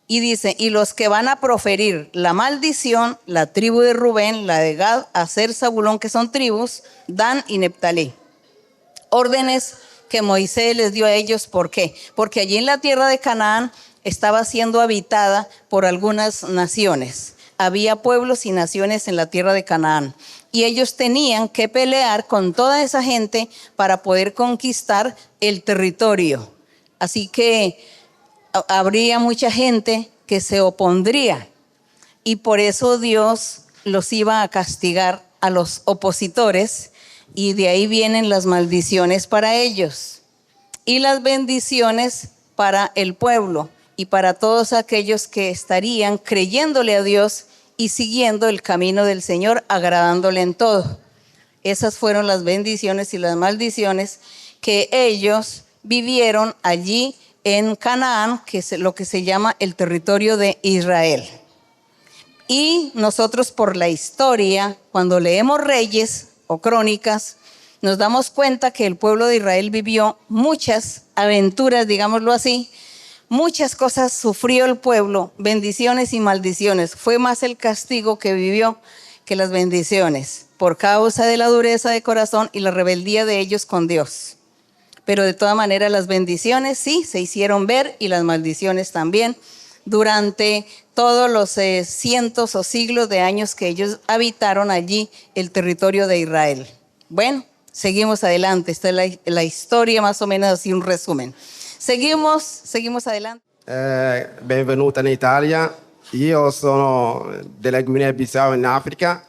Y dice, y los que van a proferir la maldición, la tribu de Rubén, la de Gad, Aser, Zabulón, que son tribus, Dan y Neptalí. Órdenes que Moisés les dio a ellos, ¿por qué? Porque allí en la tierra de Canaán estaba siendo habitada por algunas naciones. Había pueblos y naciones en la tierra de Canaán. Y ellos tenían que pelear con toda esa gente para poder conquistar el territorio. Así que habría mucha gente que se opondría. Y por eso Dios los iba a castigar a los opositores. Y de ahí vienen las maldiciones para ellos. Y las bendiciones para el pueblo. Y para todos aquellos que estarían creyéndole a Dios y siguiendo el camino del Señor, agradándole en todo. Esas fueron las bendiciones y las maldiciones que ellos vivieron allí en Canaán, que es lo que se llama el territorio de Israel. Y nosotros por la historia, cuando leemos Reyes o Crónicas, nos damos cuenta que el pueblo de Israel vivió muchas aventuras, digámoslo así. Muchas cosas sufrió el pueblo, bendiciones y maldiciones. Fue más el castigo que vivió que las bendiciones, por causa de la dureza de corazón y la rebeldía de ellos con Dios. Pero de todas maneras las bendiciones sí se hicieron ver y las maldiciones también durante todos los cientos o siglos de años que ellos habitaron allí el territorio de Israel. Bueno, seguimos adelante. Esta es la historia más o menos así, un resumen. Seguimos adelante. Benvenuta in Italia. Io sono della Guinea-Bissau in Africa.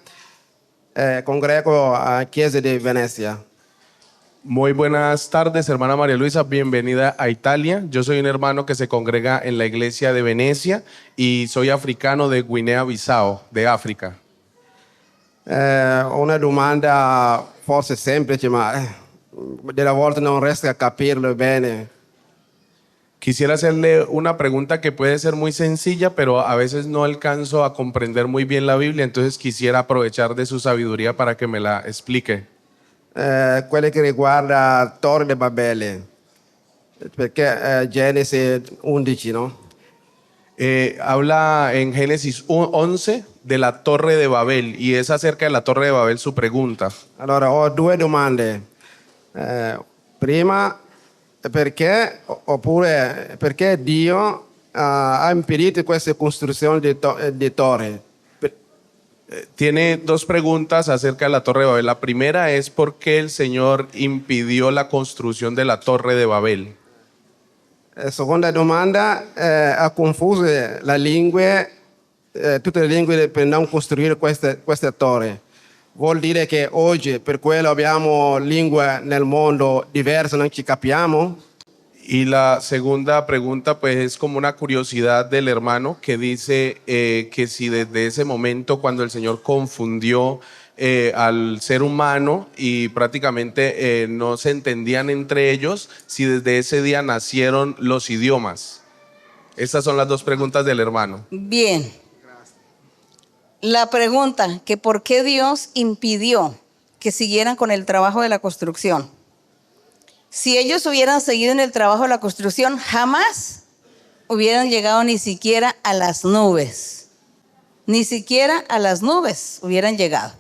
Congrego a Chiesa de Venecia. Muy buenas tardes, hermana María Luisa. Bienvenida a Italia. Yo soy un hermano que se congrega en la iglesia de Venecia y soy africano de Guinea-Bissau, de África. Una domanda forse semplice, ma delle volte non riesco a capirlo bene. Quisiera hacerle una pregunta que puede ser muy sencilla, pero a veces no alcanzo a comprender muy bien la Biblia, entonces quisiera aprovechar de su sabiduría para que me la explique. Quelle che riguarda Torre di Babele, perché Genesi 11, no? Habla en Génesis 11 de la Torre de Babel y es acerca de la Torre de Babel su pregunta. Allora, ho due domande. Prima, perché Dio ha impedito queste costruzioni di torri? Tiene dos preguntas acerca de la Torre de Babel. La primera es por qué el Señor impidió la construcción de la Torre de Babel. Seconda domanda, ha confuso la lingua, tutte le lingue per non costruire queste torri. Vuol dire che oggi per quello abbiamo lingue nel mondo diverse, non ci capiamo? Y la segunda pregunta, pues es como una curiosidad del hermano que dice que si desde ese momento cuando el Señor confundió al ser humano y prácticamente no se entendían entre ellos, si desde ese día nacieron los idiomas. Estas son las dos preguntas del hermano. Bien. La pregunta, que por qué Dios impidió que siguieran con el trabajo de la construcción. Si ellos hubieran seguido en el trabajo de la construcción, jamás hubieran llegado ni siquiera a las nubes. Ni siquiera a las nubes hubieran llegado.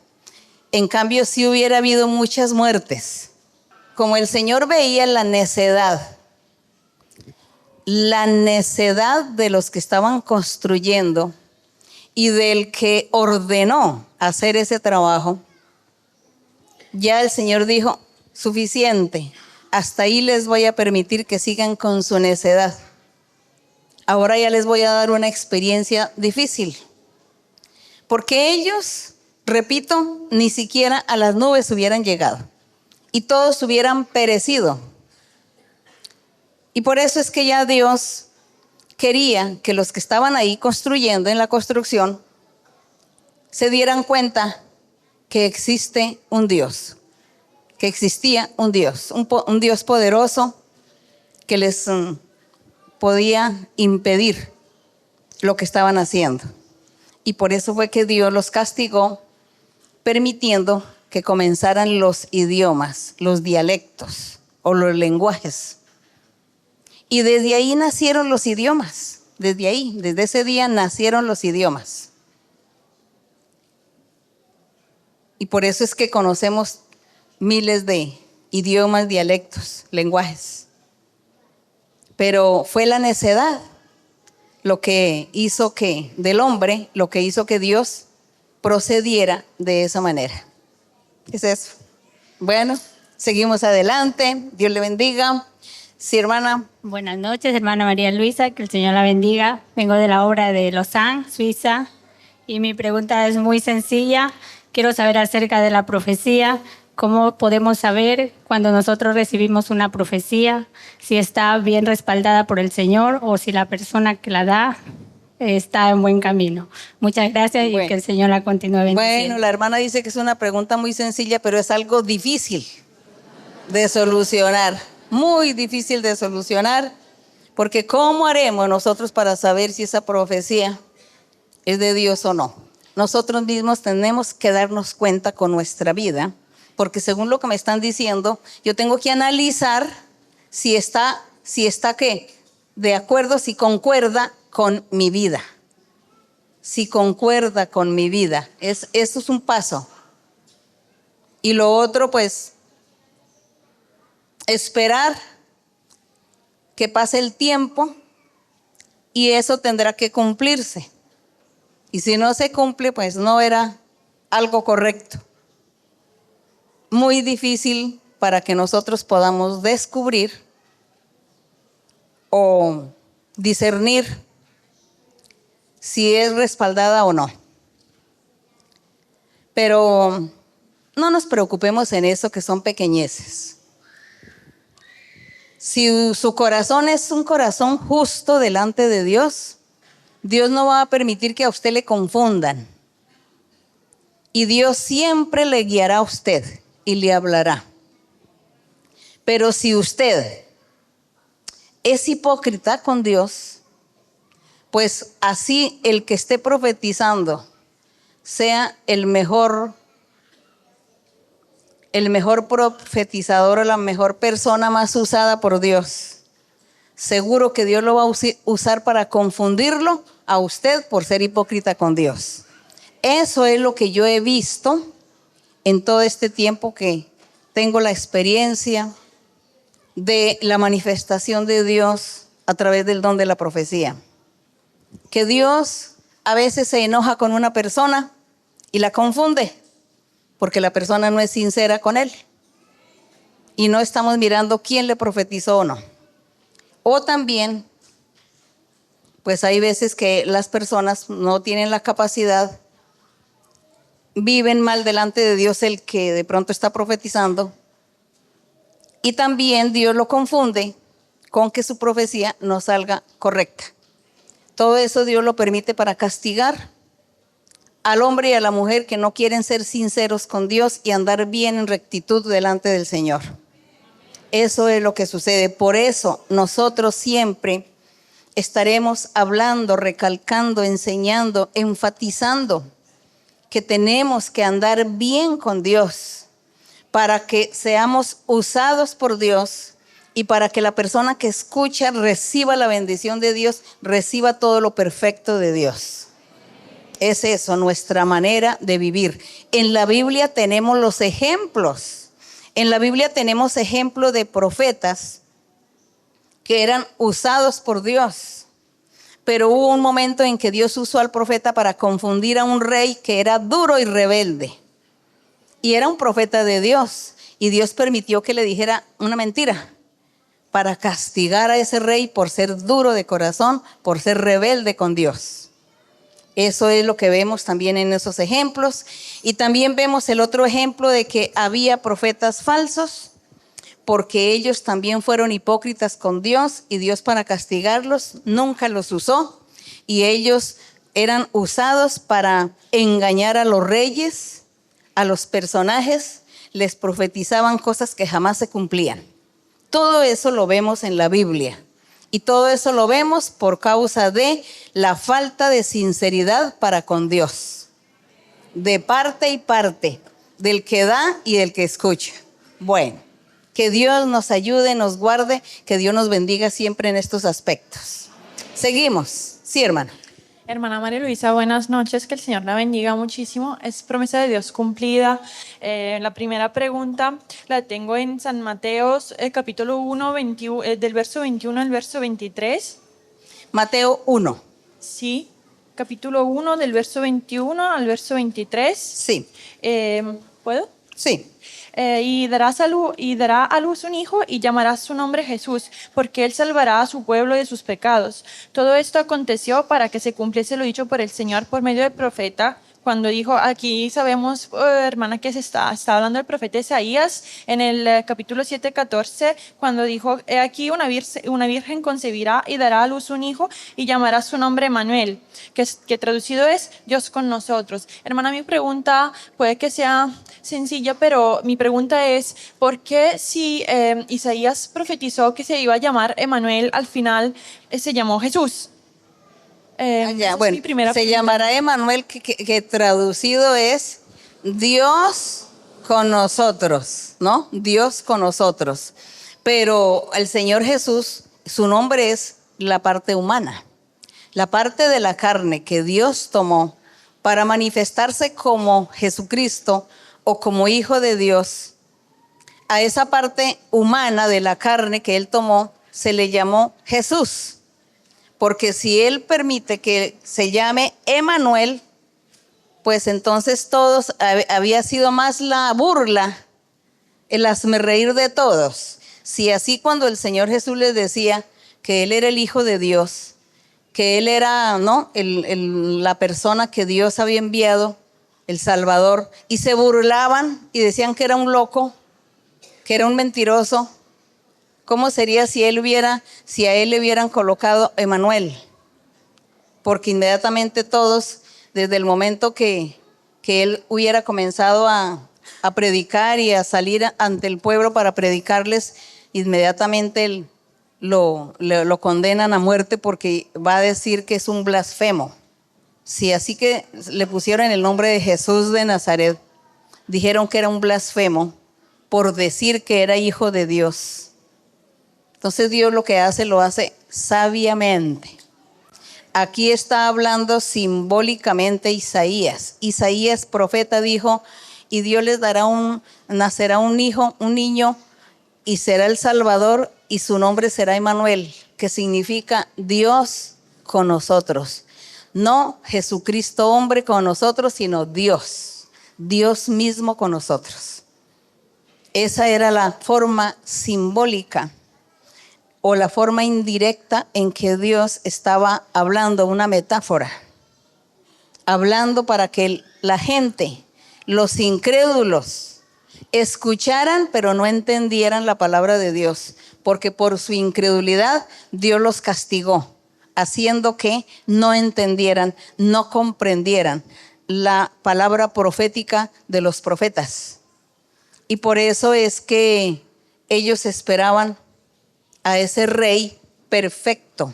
En cambio, sí hubiera habido muchas muertes. Como el Señor veía la necedad de los que estaban construyendo y del que ordenó hacer ese trabajo, ya el Señor dijo, suficiente, hasta ahí les voy a permitir que sigan con su necedad. Ahora ya les voy a dar una experiencia difícil, porque ellos, repito, ni siquiera a las nubes hubieran llegado y todos hubieran perecido. Y por eso es que ya Dios quería que los que estaban ahí construyendo en la construcción se dieran cuenta que existe un Dios, que existía un Dios, un Dios poderoso que les podía impedir lo que estaban haciendo. Y por eso fue que Dios los castigó, permitiendo que comenzaran los idiomas, los dialectos o los lenguajes. Y desde ahí nacieron los idiomas, desde ese día nacieron los idiomas. Y por eso es que conocemos miles de idiomas, dialectos, lenguajes. Pero fue la necedad lo que hizo que, del hombre, lo que hizo que Dios procediera de esa manera. Es eso. Bueno, seguimos adelante. Dios le bendiga. Sí, hermana. Buenas noches, hermana María Luisa, que el Señor la bendiga. Vengo de la obra de Lausanne, Suiza, y mi pregunta es muy sencilla. Quiero saber acerca de la profecía. ¿Cómo podemos saber cuando nosotros recibimos una profecía si está bien respaldada por el Señor o si la persona que la da está en buen camino? Muchas gracias y que el Señor la continúe bendiciendo. Bueno, la hermana dice que es una pregunta muy sencilla, pero es algo difícil de solucionar. Muy difícil de solucionar, porque ¿cómo haremos nosotros para saber si esa profecía es de Dios o no? Nosotros mismos tenemos que darnos cuenta con nuestra vida, porque según lo que me están diciendo, yo tengo que analizar si está ¿qué? De acuerdo, si concuerda con mi vida. Si concuerda con mi vida. Eso es un paso. Y lo otro, pues, esperar que pase el tiempo y eso tendrá que cumplirse. Y si no se cumple, pues no era algo correcto. Muy difícil para que nosotros podamos descubrir o discernir si es respaldada o no. Pero no nos preocupemos en eso, que son pequeñeces. Si su corazón es un corazón justo delante de Dios, Dios no va a permitir que a usted le confundan. Y Dios siempre le guiará a usted y le hablará. Pero si usted es hipócrita con Dios, pues así el que esté profetizando sea el mejor profetizador o la mejor persona más usada por Dios, seguro que Dios lo va a usar para confundirlo a usted por ser hipócrita con Dios. Eso es lo que yo he visto en todo este tiempo que tengo la experiencia de la manifestación de Dios a través del don de la profecía. Que Dios a veces se enoja con una persona y la confunde, porque la persona no es sincera con él. Y no estamos mirando quién le profetizó o no. O también, pues hay veces que las personas no tienen la capacidad, viven mal delante de Dios el que de pronto está profetizando. Y también Dios lo confunde con que su profecía no salga correcta. Todo eso Dios lo permite para castigar al hombre y a la mujer que no quieren ser sinceros con Dios y andar bien en rectitud delante del Señor. Eso es lo que sucede. Por eso nosotros siempre estaremos hablando, recalcando, enseñando, enfatizando que tenemos que andar bien con Dios para que seamos usados por Dios y para que la persona que escucha reciba la bendición de Dios, reciba todo lo perfecto de Dios. Es eso, nuestra manera de vivir. En la Biblia tenemos los ejemplos. En la Biblia tenemos ejemplos de profetas que eran usados por Dios. Pero hubo un momento en que Dios usó al profeta para confundir a un rey que era duro y rebelde. Y era un profeta de Dios. Y Dios permitió que le dijera una mentira para castigar a ese rey por ser duro de corazón, por ser rebelde con Dios. Eso es lo que vemos también en esos ejemplos. Y también vemos el otro ejemplo de que había profetas falsos, porque ellos también fueron hipócritas con Dios y Dios para castigarlos nunca los usó. Y ellos eran usados para engañar a los reyes, a los personajes, les profetizaban cosas que jamás se cumplían. Todo eso lo vemos en la Biblia. Y todo eso lo vemos por causa de la falta de sinceridad para con Dios. De parte y parte, del que da y del que escucha. Bueno, que Dios nos ayude, nos guarde, que Dios nos bendiga siempre en estos aspectos. Seguimos. Sí, hermana. Hermana María Luisa, buenas noches, que el Señor la bendiga muchísimo. Es promesa de Dios cumplida. La primera pregunta la tengo en San Mateo, capítulo 1, del verso 21 al verso 23. Mateo 1. Sí, capítulo 1, del verso 21 al verso 23. Sí. ¿Puedo? Sí. Y dará a luz un hijo y llamará su nombre Jesús, porque él salvará a su pueblo de sus pecados. Todo esto aconteció para que se cumpliese lo dicho por el Señor por medio del profeta, cuando dijo, aquí sabemos, hermana, que se está hablando del profeta Isaías en el capítulo 7:14, cuando dijo, he aquí una virgen concebirá y dará a luz un hijo y llamará su nombre Emmanuel, que traducido es Dios con nosotros. Hermana, mi pregunta puede que sea sencilla, pero mi pregunta es, ¿por qué si Isaías profetizó que se iba a llamar Emmanuel, al final se llamó Jesús? Bueno, se llamará Emmanuel, que traducido es Dios con nosotros, ¿no? Dios con nosotros. Pero el Señor Jesús, su nombre es la parte humana, la parte de la carne que Dios tomó para manifestarse como Jesucristo o como Hijo de Dios. A esa parte humana de la carne que Él tomó se le llamó Jesús. Porque si Él permite que se llame Emmanuel, pues entonces todos, había sido más la burla, el hazmerreír de todos. Si así cuando el Señor Jesús les decía que Él era el Hijo de Dios, que Él era, ¿no?, la persona que Dios había enviado, el Salvador, y se burlaban y decían que era un loco, que era un mentiroso, ¿cómo sería si a él le hubieran colocado Emmanuel? Porque inmediatamente todos, desde el momento que él hubiera comenzado a predicar y a salir ante el pueblo para predicarles, inmediatamente lo condenan a muerte porque va a decir que es un blasfemo. Si así que le pusieron el nombre de Jesús de Nazaret, dijeron que era un blasfemo por decir que era hijo de Dios. Entonces Dios lo que hace, lo hace sabiamente. Aquí está hablando simbólicamente Isaías. Isaías, profeta, dijo, y Dios les nacerá un hijo, un niño, y será el Salvador, y su nombre será Emmanuel, que significa Dios con nosotros. No Jesucristo hombre con nosotros, sino Dios. Dios mismo con nosotros. Esa era la forma simbólica o la forma indirecta en que Dios estaba hablando, una metáfora, hablando para que la gente, los incrédulos, escucharan, pero no entendieran la palabra de Dios, porque por su incredulidad Dios los castigó, haciendo que no entendieran, no comprendieran la palabra profética de los profetas. Y por eso es que ellos esperaban a ese rey perfecto,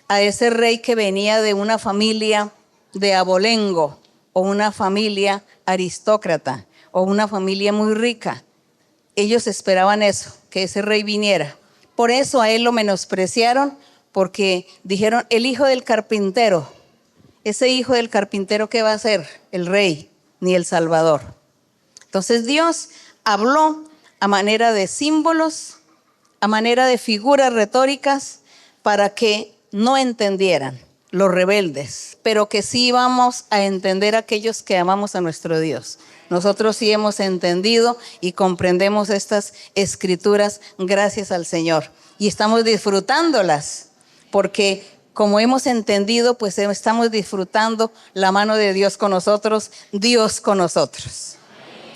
a ese rey que venía de una familia de abolengo o una familia aristócrata o una familia muy rica. Ellos esperaban eso, que ese rey viniera. Por eso a él lo menospreciaron, porque dijeron, el hijo del carpintero. Ese hijo del carpintero, ¿qué va a ser? El rey, ni el Salvador. Entonces Dios habló a manera de símbolos, a manera de figuras retóricas, para que no entendieran los rebeldes, pero que sí vamos a entender aquellos que amamos a nuestro Dios. Nosotros sí hemos entendido y comprendemos estas escrituras gracias al Señor. Y estamos disfrutándolas, porque como hemos entendido, pues estamos disfrutando la mano de Dios con nosotros, Dios con nosotros.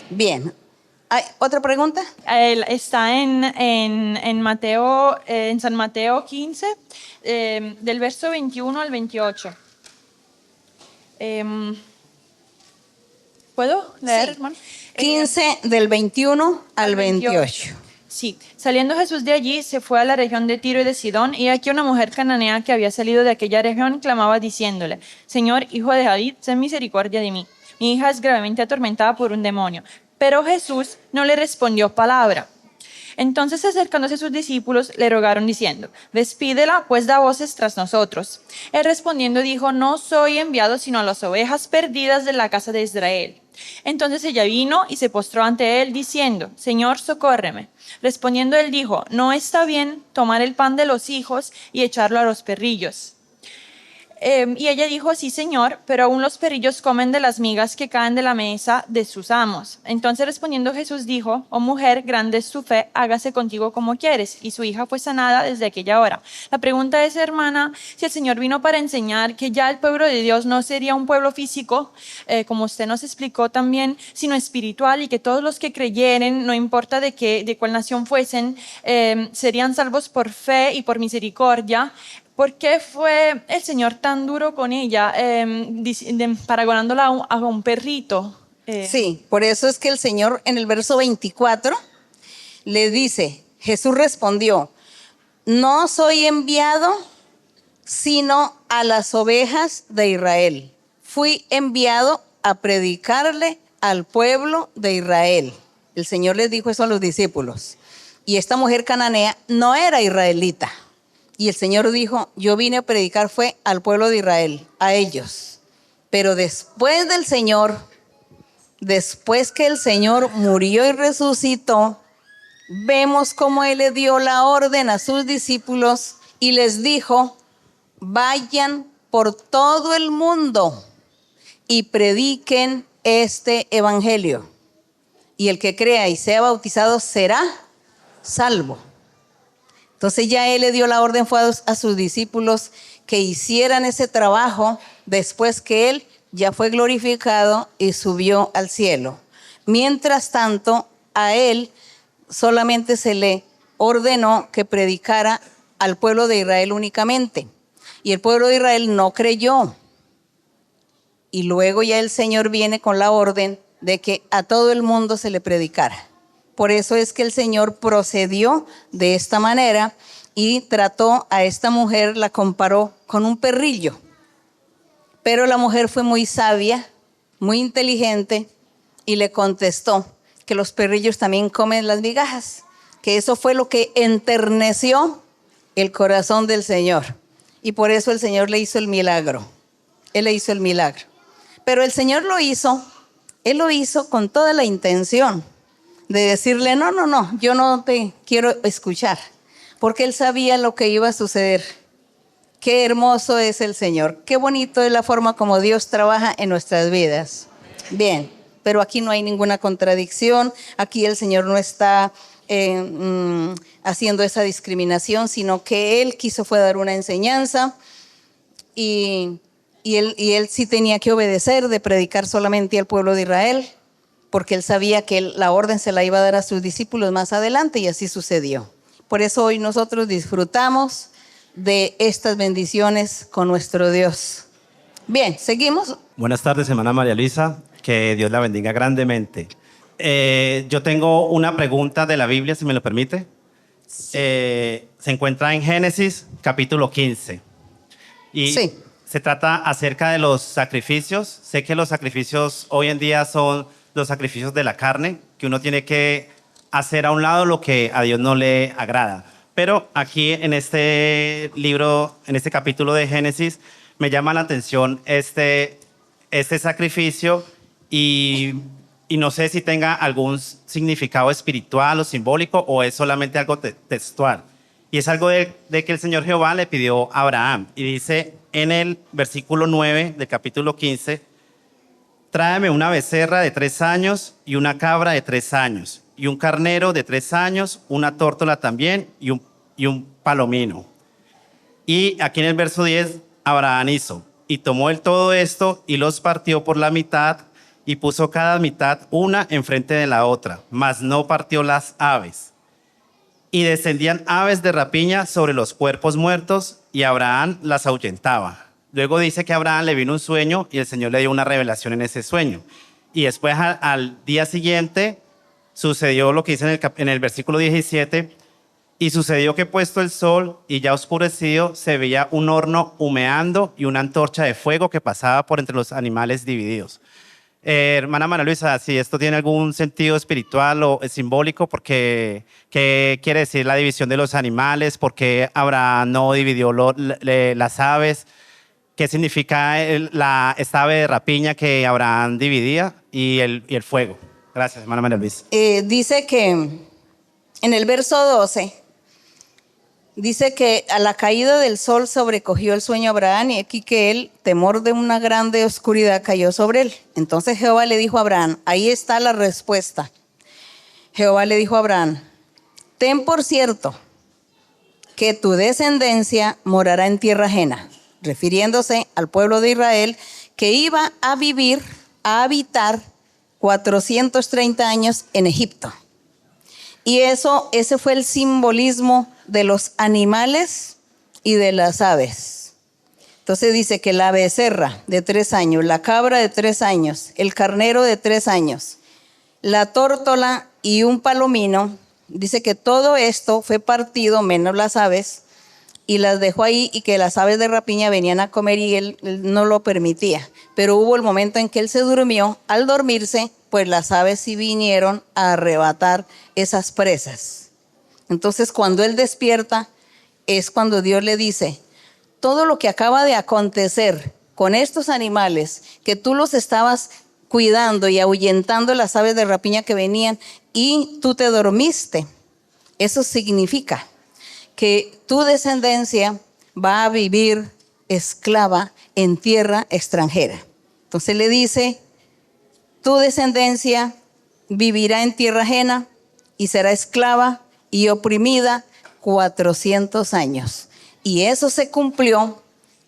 Bien. ¿Hay otra pregunta? Está en Mateo, en San Mateo 15, del verso 21 al 28. ¿Puedo leer, Sí. hermano? 15 del 21 al 28. Sí, saliendo Jesús de allí, se fue a la región de Tiro y de Sidón, y aquí una mujer cananea que había salido de aquella región clamaba diciéndole, Señor, hijo de David, ten misericordia de mí. Mi hija es gravemente atormentada por un demonio. Pero Jesús no le respondió palabra. Entonces, acercándose a sus discípulos, le rogaron diciendo, despídela, pues da voces tras nosotros. Él respondiendo dijo, no soy enviado sino a las ovejas perdidas de la casa de Israel. Entonces ella vino y se postró ante él diciendo, Señor, socórreme. Respondiendo él dijo, no está bien tomar el pan de los hijos y echarlo a los perrillos. Y ella dijo, sí, Señor, pero aún los perrillos comen de las migas que caen de la mesa de sus amos. Entonces respondiendo Jesús dijo, oh mujer, grande es tu fe, hágase contigo como quieres. Y su hija fue sanada desde aquella hora. La pregunta es, hermana, si el Señor vino para enseñar que ya el pueblo de Dios no sería un pueblo físico, como usted nos explicó también, sino espiritual, y que todos los que creyeren, no importa de cuál nación fuesen, serían salvos por fe y por misericordia. ¿Por qué fue el Señor tan duro con ella, paragonándola a un perrito? Sí, por eso es que el Señor en el verso 24 le dice, Jesús respondió, no soy enviado sino a las ovejas de Israel. Fui enviado a predicarle al pueblo de Israel. El Señor les dijo eso a los discípulos. Y esta mujer cananea no era israelita. Y el Señor dijo, yo vine a predicar fue al pueblo de Israel, a ellos. Pero después del Señor, después que el Señor murió y resucitó, vemos cómo Él le dio la orden a sus discípulos y les dijo, vayan por todo el mundo y prediquen este evangelio. Y el que crea y sea bautizado será salvo. Entonces ya Él le dio la orden fue a sus discípulos que hicieran ese trabajo después que Él ya fue glorificado y subió al cielo. Mientras tanto, a Él solamente se le ordenó que predicara al pueblo de Israel únicamente. Y el pueblo de Israel no creyó. Y luego ya el Señor viene con la orden de que a todo el mundo se le predicara. Por eso es que el Señor procedió de esta manera y trató a esta mujer, la comparó con un perrillo. Pero la mujer fue muy sabia, muy inteligente y le contestó que los perrillos también comen las migajas, que eso fue lo que enterneció el corazón del Señor. Y por eso el Señor le hizo el milagro. Él le hizo el milagro. Pero el Señor Él lo hizo con toda la intención de decirle, no, yo no te quiero escuchar, porque Él sabía lo que iba a suceder. Qué hermoso es el Señor, qué bonito es la forma como Dios trabaja en nuestras vidas. Bien, pero aquí no hay ninguna contradicción, aquí el Señor no está haciendo esa discriminación, sino que Él quiso fue dar una enseñanza y él sí tenía que obedecer de predicar solamente al pueblo de Israel. porque él sabía que la orden se la iba a dar a sus discípulos más adelante y así sucedió. Por eso hoy nosotros disfrutamos de estas bendiciones con nuestro Dios. Bien, seguimos. Buenas tardes, hermana María Luisa. Que Dios la bendiga grandemente. Yo tengo una pregunta de la Biblia, si me lo permite. Se encuentra en Génesis, capítulo 15. Y sí. Se trata acerca de los sacrificios. Sé que los sacrificios hoy en día son los sacrificios de la carne, que uno tiene que hacer a un lado lo que a Dios no le agrada. Pero aquí en este libro, en este capítulo de Génesis, me llama la atención este sacrificio y no sé si tenga algún significado espiritual o simbólico o es solamente algo textual. Y es algo de que el Señor Jehová le pidió a Abraham. Y dice en el versículo 9 del capítulo 15, tráeme una becerra de 3 años y una cabra de 3 años, y un carnero de 3 años, una tórtola también y un palomino. Y aquí en el verso 10, Abraham hizo, y tomó él todo esto y los partió por la mitad y puso cada mitad una enfrente de la otra, mas no partió las aves. Y descendían aves de rapiña sobre los cuerpos muertos y Abraham las ahuyentaba. Luego dice que a Abraham le vino un sueño y el Señor le dio una revelación en ese sueño. Y después al día siguiente sucedió lo que dice en el versículo 17. Y sucedió que puesto el sol y ya oscurecido, se veía un horno humeando y una antorcha de fuego que pasaba por entre los animales divididos. Hermana María Luisa, si esto tiene algún sentido espiritual o simbólico, porque ¿qué quiere decir la división de los animales? ¿Por qué Abraham no dividió las aves? ¿Qué significa esta ave de rapiña que Abraham dividía y el fuego? Gracias, hermana María Luisa. Dice que en el verso 12, dice que a la caída del sol sobrecogió el sueño a Abraham y aquí que el temor de una grande oscuridad cayó sobre él. Entonces Jehová le dijo a Abraham, ahí está la respuesta. Jehová le dijo a Abraham, ten por cierto que tu descendencia morará en tierra ajena, refiriéndose al pueblo de Israel que iba a habitar 430 años en Egipto. Y ese fue el simbolismo de los animales y de las aves. Entonces dice que la becerra de 3 años, la cabra de 3 años, el carnero de 3 años, la tórtola y un palomino, dice que todo esto fue partido, menos las aves, y las dejó ahí y que las aves de rapiña venían a comer y él no lo permitía. Pero hubo el momento en que él se durmió. Al dormirse, pues las aves sí vinieron a arrebatar esas presas. Entonces, cuando él despierta, es cuando Dios le dice, todo lo que acaba de acontecer con estos animales, que tú los estabas cuidando y ahuyentando las aves de rapiña que venían y tú te dormiste, eso significa que tu descendencia va a vivir esclava en tierra extranjera. Entonces le dice, tu descendencia vivirá en tierra ajena y será esclava y oprimida 400 años. Y eso se cumplió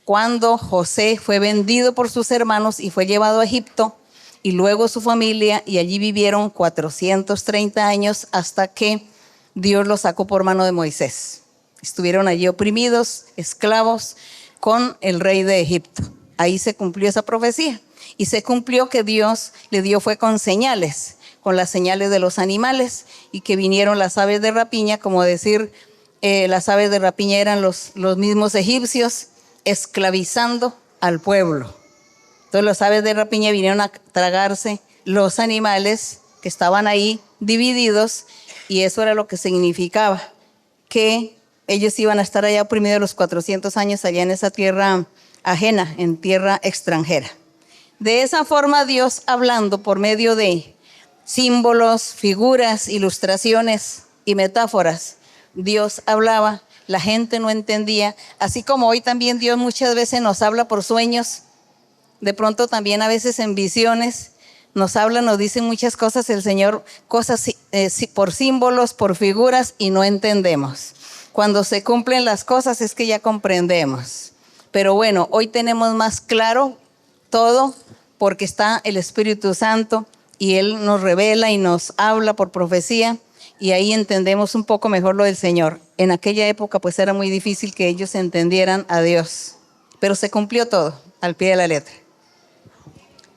cuando José fue vendido por sus hermanos y fue llevado a Egipto y luego su familia, y allí vivieron 430 años hasta que Dios los sacó por mano de Moisés. Estuvieron allí oprimidos, esclavos, con el rey de Egipto. Ahí se cumplió esa profecía. Y se cumplió que Dios le dio fue con señales, con las señales de los animales, y que vinieron las aves de rapiña, como decir, las aves de rapiña eran los mismos egipcios esclavizando al pueblo. Entonces las aves de rapiña vinieron a tragarse los animales que estaban ahí divididos, y eso era lo que significaba, que ellos iban a estar allá oprimidos los 400 años allá en esa tierra ajena, en tierra extranjera. De esa forma Dios, hablando por medio de símbolos, figuras, ilustraciones y metáforas, Dios hablaba, la gente no entendía, así como hoy también Dios muchas veces nos habla por sueños, de pronto también a veces en visiones, nos habla, nos dice muchas cosas el Señor, cosas por símbolos, por figuras, y no entendemos. Cuando se cumplen las cosas es que ya comprendemos. Pero bueno, hoy tenemos más claro todo porque está el Espíritu Santo y Él nos revela y nos habla por profecía, y ahí entendemos un poco mejor lo del Señor. En aquella época pues era muy difícil que ellos entendieran a Dios, pero se cumplió todo al pie de la letra.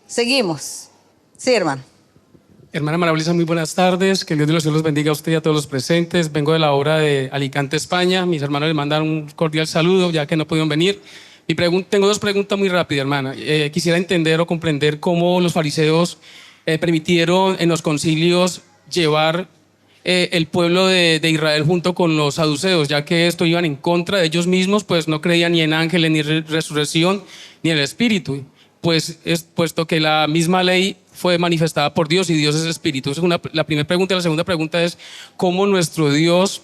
Seguimos. Sí, hermano. Hermana María Luisa, muy buenas tardes. Que el Dios de los cielos bendiga a usted y a todos los presentes. Vengo de la obra de Alicante, España. Mis hermanos les mandan un cordial saludo, ya que no pudieron venir. Tengo dos preguntas muy rápidas, hermana. Quisiera entender o comprender cómo los fariseos permitieron en los concilios llevar el pueblo de Israel junto con los saduceos, ya que esto iban en contra de ellos mismos, pues no creían ni en ángeles, ni en resurrección, ni en el espíritu. Pues puesto que la misma ley fue manifestada por Dios y Dios es espíritu. Esa es la primera pregunta. La segunda pregunta es cómo nuestro Dios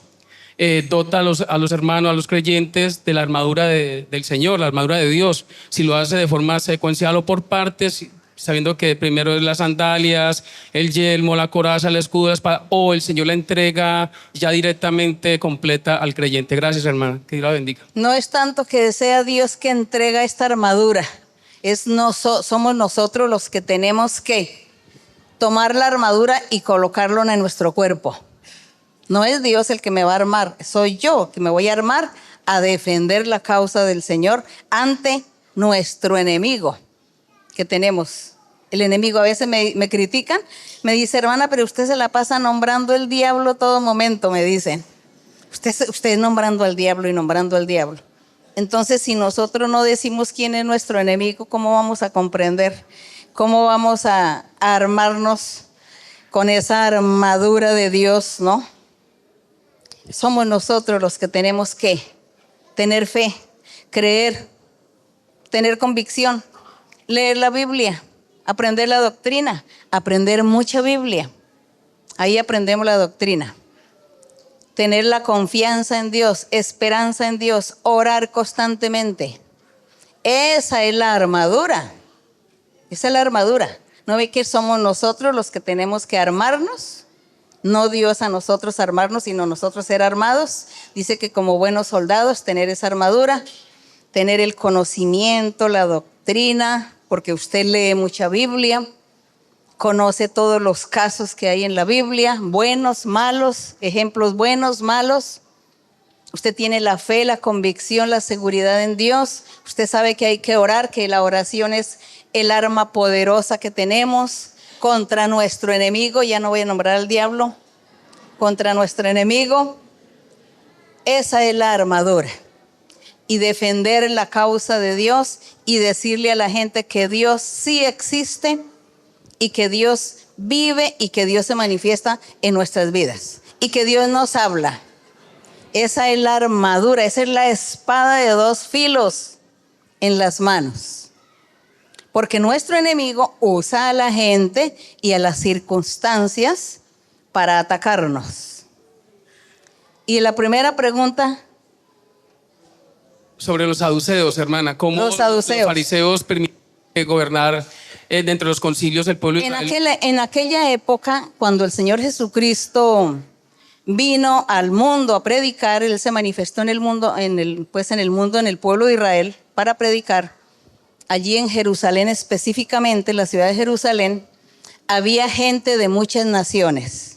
dota a los hermanos, a los creyentes de la armadura del Señor, la armadura de Dios. Si lo hace de forma secuencial o por partes, sabiendo que primero es las sandalias, el yelmo, la coraza, el escudo, la espada, o el Señor la entrega ya directamente completa al creyente. Gracias, hermana. Que Dios la bendiga. No es tanto que sea Dios que entrega esta armadura, somos nosotros los que tenemos que tomar la armadura y colocarlo en nuestro cuerpo. No es Dios el que me va a armar, soy yo que me voy a armar a defender la causa del Señor ante nuestro enemigo que tenemos. El enemigo, a veces me critican, me dice, hermana, pero usted se la pasa nombrando el diablo todo momento, me dicen. Usted nombrando al diablo y nombrando al diablo. Entonces, si nosotros no decimos quién es nuestro enemigo, ¿cómo vamos a comprender? ¿Cómo vamos a armarnos con esa armadura de Dios, no? Somos nosotros los que tenemos que tener fe, creer, tener convicción, leer la Biblia, aprender la doctrina, aprender mucha Biblia. Ahí aprendemos la doctrina. Tener la confianza en Dios, esperanza en Dios, orar constantemente. Esa es la armadura. Esa es la armadura. ¿No ve que somos nosotros los que tenemos que armarnos? No Dios a nosotros armarnos, sino nosotros ser armados. Dice que como buenos soldados tener esa armadura, tener el conocimiento, la doctrina, porque usted lee mucha Biblia, conoce todos los casos que hay en la Biblia, buenos, malos, ejemplos buenos, malos. Usted tiene la fe, la convicción, la seguridad en Dios. Usted sabe que hay que orar, que la oración es el arma poderosa que tenemos contra nuestro enemigo. Ya no voy a nombrar al diablo. Contra nuestro enemigo. Esa es la armadura. Y defender la causa de Dios y decirle a la gente que Dios sí existe y que Dios vive y que Dios se manifiesta en nuestras vidas y que Dios nos habla. Esa es la armadura, esa es la espada de dos filos en las manos. Porque nuestro enemigo usa a la gente y a las circunstancias para atacarnos. Y la primera pregunta. Sobre los saduceos, hermana. ¿Cómo los fariseos permiten gobernar dentro de los concilios del pueblo de Israel? En aquella época, cuando el Señor Jesucristo vino al mundo a predicar, Él se manifestó en el mundo, en el pueblo de Israel, para predicar. Allí en Jerusalén específicamente, en la ciudad de Jerusalén, había gente de muchas naciones.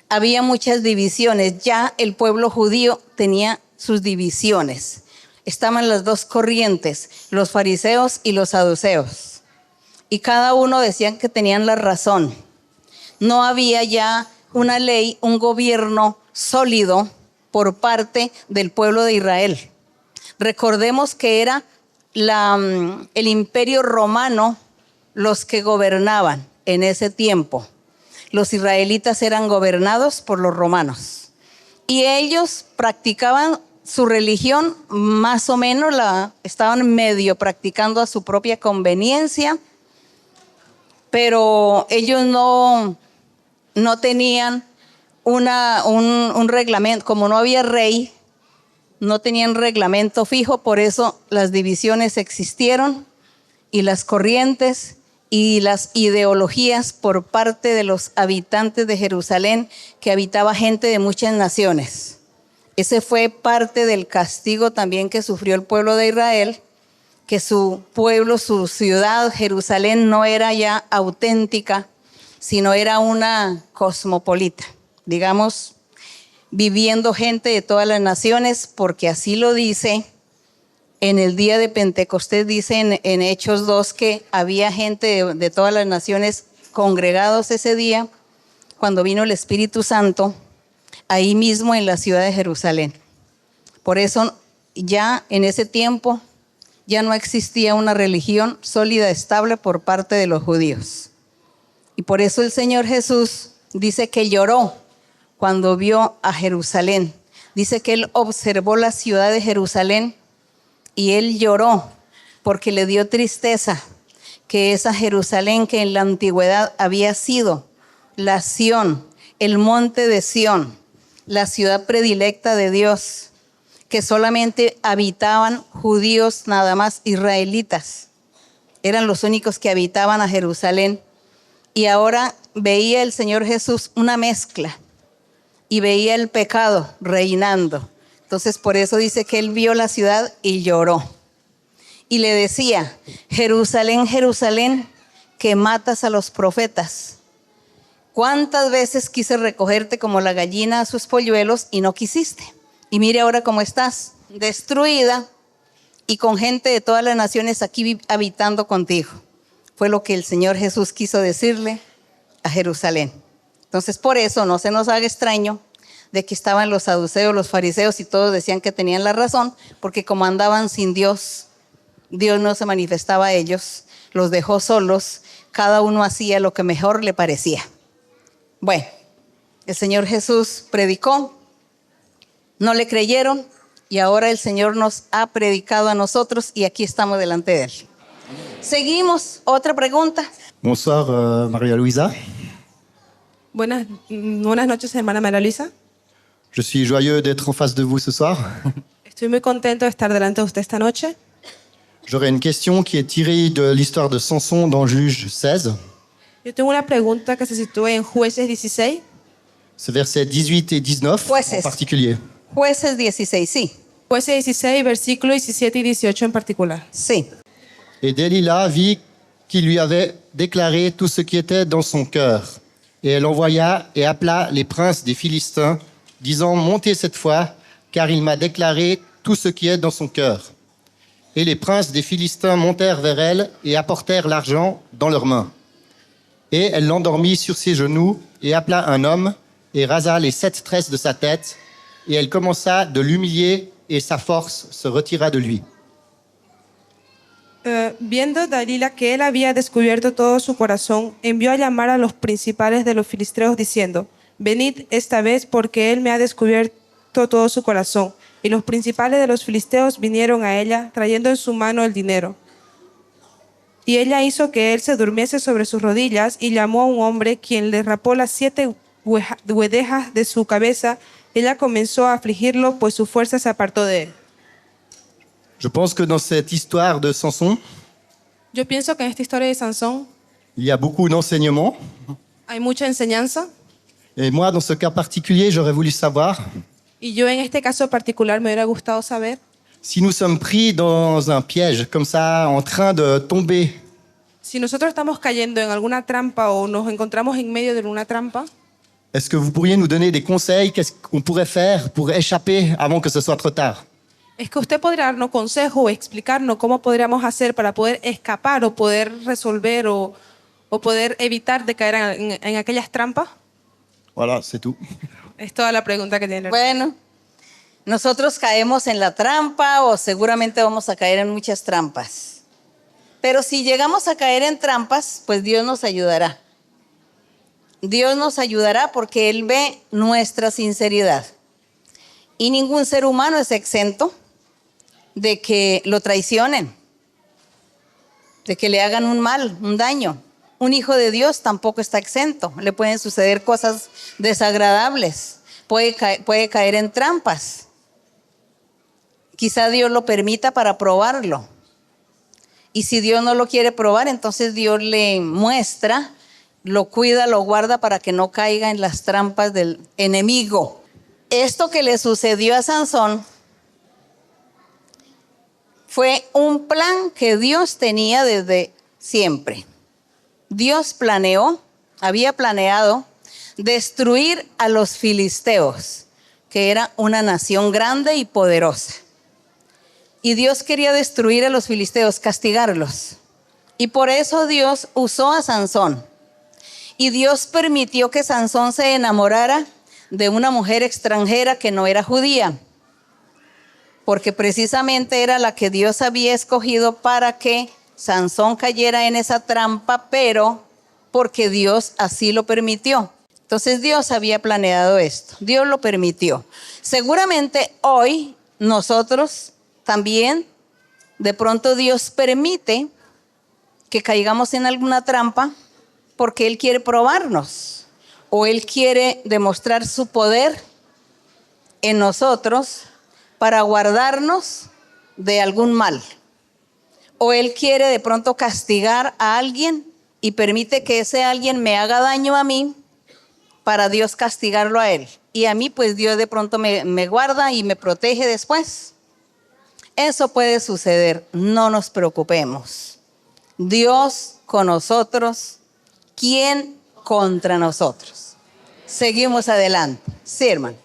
Había muchas divisiones. Ya el pueblo judío tenía sus divisiones. Estaban las dos corrientes, los fariseos y los saduceos. Y cada uno decían que tenían la razón. No había ya una ley, un gobierno sólido por parte del pueblo de Israel. Recordemos que era el imperio romano los que gobernaban en ese tiempo. Los israelitas eran gobernados por los romanos. Y ellos practicaban su religión, más o menos estaban medio practicando a su propia conveniencia, pero ellos no tenían un reglamento. Como no había rey, no tenían reglamento fijo, por eso las divisiones existieron y las corrientes y las ideologías por parte de los habitantes de Jerusalén, que habitaba gente de muchas naciones. Ese fue parte del castigo también que sufrió el pueblo de Israel, que su pueblo, su ciudad, Jerusalén, no era ya auténtica, sino era una cosmopolita, digamos, viviendo gente de todas las naciones, porque así lo dice en el día de Pentecostés, dice en Hechos 2 que había gente de todas las naciones congregados ese día, cuando vino el Espíritu Santo, ahí mismo en la ciudad de Jerusalén. Por eso ya en ese tiempo ya no existía una religión sólida, estable por parte de los judíos. Y por eso el Señor Jesús dice que lloró cuando vio a Jerusalén. Dice que Él observó la ciudad de Jerusalén y Él lloró porque le dio tristeza que esa Jerusalén que en la antigüedad había sido la Sión, el monte de Sión, la ciudad predilecta de Dios, que solamente habitaban judíos nada más, israelitas. Eran los únicos que habitaban a Jerusalén. Y ahora veía el Señor Jesús una mezcla y veía el pecado reinando. Entonces por eso dice que Él vio la ciudad y lloró. Y le decía, Jerusalén, Jerusalén, que matas a los profetas. ¿Cuántas veces quise recogerte como la gallina a sus polluelos y no quisiste? Y mire ahora cómo estás, destruida y con gente de todas las naciones aquí habitando contigo. Fue lo que el Señor Jesús quiso decirle a Jerusalén. Entonces por eso no se nos haga extraño de que estaban los saduceos, los fariseos y todos decían que tenían la razón, porque como andaban sin Dios, Dios no se manifestaba a ellos, los dejó solos, cada uno hacía lo que mejor le parecía. Bueno, el Señor Jesús predicó, no le creyeron y ahora el Señor nos ha predicado a nosotros y aquí estamos delante de Él. Seguimos, otra pregunta. Bonsoir, María Luisa. Buenas noches, hermana María Luisa. Je suis joyeux d'être en face de vous ce soir. Estoy muy contento de estar delante de usted esta noche. J'aurais une question qui est tirée de l'histoire de Samson dans Juge 16. Yo tengo una pregunta que se sitúa en Jueces 16. C'est versets 18 et 19 Jueces. en particulier. Jueces 16, sí. Jueces 16, versículos 17 y 18 en particular. Sí. Et Delilah vit qu'il lui avait déclaré tout ce qui était dans son cœur. Et elle envoya et appela les princes des Philistins, disant, montez cette fois, car il m'a déclaré tout ce qui est dans son cœur. Et les princes des Philistins montèrent vers elle et apportèrent l'argent dans leurs mains. Et elle l'endormit sur ses genoux et appela un homme et rasa les 7 tresses de sa tête. Et elle commença de l'humilier et sa force se retira de lui. Viendo Dalila que él había descubierto todo su corazón, envió a llamar a los principales de los filisteos diciendo, venid esta vez porque él me ha descubierto todo su corazón. Y los principales de los filisteos vinieron a ella trayendo en su mano el dinero. Y ella hizo que él se durmiese sobre sus rodillas y llamó a un hombre quien le rapó las 7 huedejas de su cabeza. Ella comenzó a afligirlo, pues su fuerza se apartó de él. Je pense que dans cette histoire de Samson, Yo pienso que en esta historia de Sansón il y a beaucoup d'enseignements. hay mucha enseñanza. Et moi, dans ce cas particulier, j'aurais voulu savoir Y yo en este caso particular me hubiera gustado saber si nous sommes pris dans un piège, comme ça, en train de tomber. si nosotros estamos cayendo en alguna trampa o nos encontramos en medio de una trampa. Est-ce que vous pourriez nous donner des conseils? Qu'est-ce qu'on pourrait faire pour échapper avant que ce soit trop tard? Es que usted podría darnos consejos o explicarnos cómo podríamos hacer para poder escapar o poder resolver o poder evitar de caer en aquellas trampas. Voilà, c'est tout. Es toda la pregunta que tiene. Bueno, nosotros caemos en la trampa o seguramente vamos a caer en muchas trampas. Pero si llegamos a caer en trampas, pues Dios nos ayudará. Dios nos ayudará porque Él ve nuestra sinceridad. Y ningún ser humano es exento de que lo traicionen, de que le hagan un mal, un daño. Un hijo de Dios tampoco está exento. Le pueden suceder cosas desagradables. Puede caer en trampas. Quizá Dios lo permita para probarlo. Y si Dios no lo quiere probar, entonces Dios le muestra, lo cuida, lo guarda para que no caiga en las trampas del enemigo. Esto que le sucedió a Sansón fue un plan que Dios tenía desde siempre. Dios planeó había planeado destruir a los filisteos, que era una nación grande y poderosa. Y Dios quería destruir a los filisteos, castigarlos. Y por eso Dios usó a Sansón. Y Dios permitió que Sansón se enamorara de una mujer extranjera que no era judía, porque precisamente era la que Dios había escogido para que Sansón cayera en esa trampa, pero porque Dios así lo permitió. Entonces Dios había planeado esto, Dios lo permitió. Seguramente hoy nosotros también, de pronto Dios permite que caigamos en alguna trampa porque Él quiere probarnos o Él quiere demostrar su poder en nosotros para guardarnos de algún mal. O Él quiere de pronto castigar a alguien y permite que ese alguien me haga daño a mí para Dios castigarlo a él. Y a mí pues Dios de pronto me guarda y me protege después. Eso puede suceder, no nos preocupemos. Dios con nosotros, ¿quién contra nosotros? Seguimos adelante. Sí, hermano.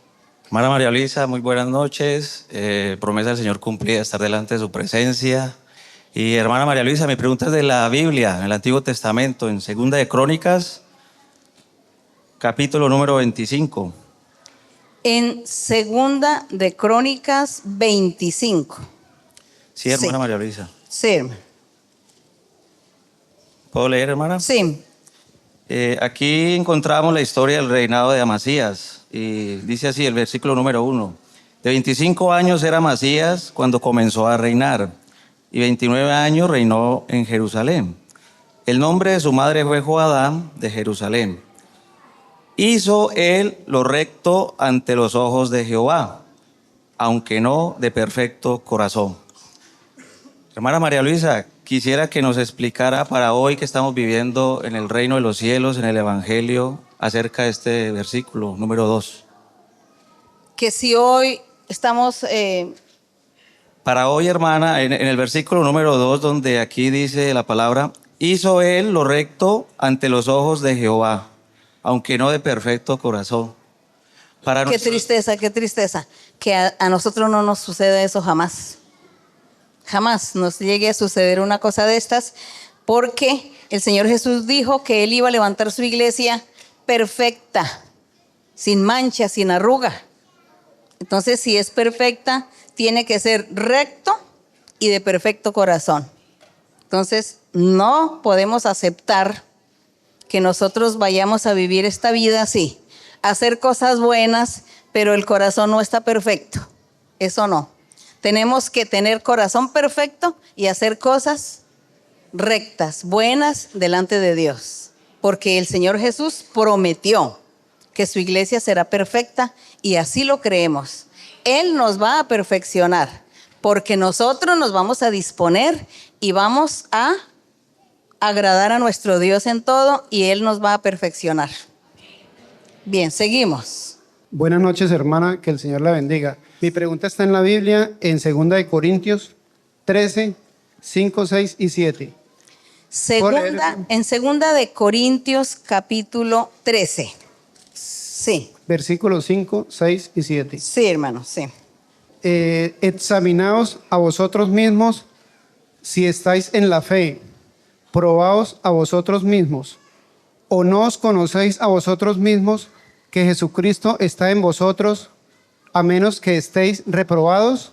Hermana María Luisa, muy buenas noches. Promesa del Señor cumplida, estar delante de su presencia. Y hermana María Luisa, mi pregunta es de la Biblia, en el Antiguo Testamento, en Segunda de Crónicas, capítulo número 25. En Segunda de Crónicas 25. Sí, hermana Sí. María Luisa. Sí, hermano. ¿Puedo leer, hermana? Sí. Aquí encontramos la historia del reinado de Amasías. Y dice así el versículo número 1. De 25 años era Amasías cuando comenzó a reinar. Y 29 años reinó en Jerusalén. El nombre de su madre fue Joadam de Jerusalén. Hizo él lo recto ante los ojos de Jehová, aunque no de perfecto corazón. Hermana María Luisa, quisiera que nos explicara para hoy que estamos viviendo en el reino de los cielos, en el Evangelio, acerca de este versículo número 2. Que si hoy estamos... Para hoy, hermana, en el versículo número 2, donde aquí dice la palabra, hizo él lo recto ante los ojos de Jehová, aunque no de perfecto corazón. Qué tristeza, que a nosotros no nos suceda eso jamás. Jamás nos llegue a suceder una cosa de estas, porque el Señor Jesús dijo que Él iba a levantar su iglesia perfecta, sin mancha, sin arruga. Entonces, si es perfecta, tiene que ser recto y de perfecto corazón. Entonces, no podemos aceptar que nosotros vayamos a vivir esta vida así, hacer cosas buenas, pero el corazón no está perfecto. Eso no. Tenemos que tener corazón perfecto y hacer cosas rectas, buenas delante de Dios. Porque el Señor Jesús prometió que su iglesia será perfecta y así lo creemos. Él nos va a perfeccionar porque nosotros nos vamos a disponer y vamos a agradar a nuestro Dios en todo y Él nos va a perfeccionar. Bien, seguimos. Buenas noches, hermana, que el Señor la bendiga. Mi pregunta está en la Biblia, en 2 de Corintios 13, 5, 6 y 7. En 2 de Corintios capítulo 13. Sí. Versículos 5, 6 y 7. Sí, hermano, sí. Examinaos a vosotros mismos si estáis en la fe. Probaos a vosotros mismos. ¿O no os conocéis a vosotros mismos que Jesucristo está en vosotros, a menos que estéis reprobados?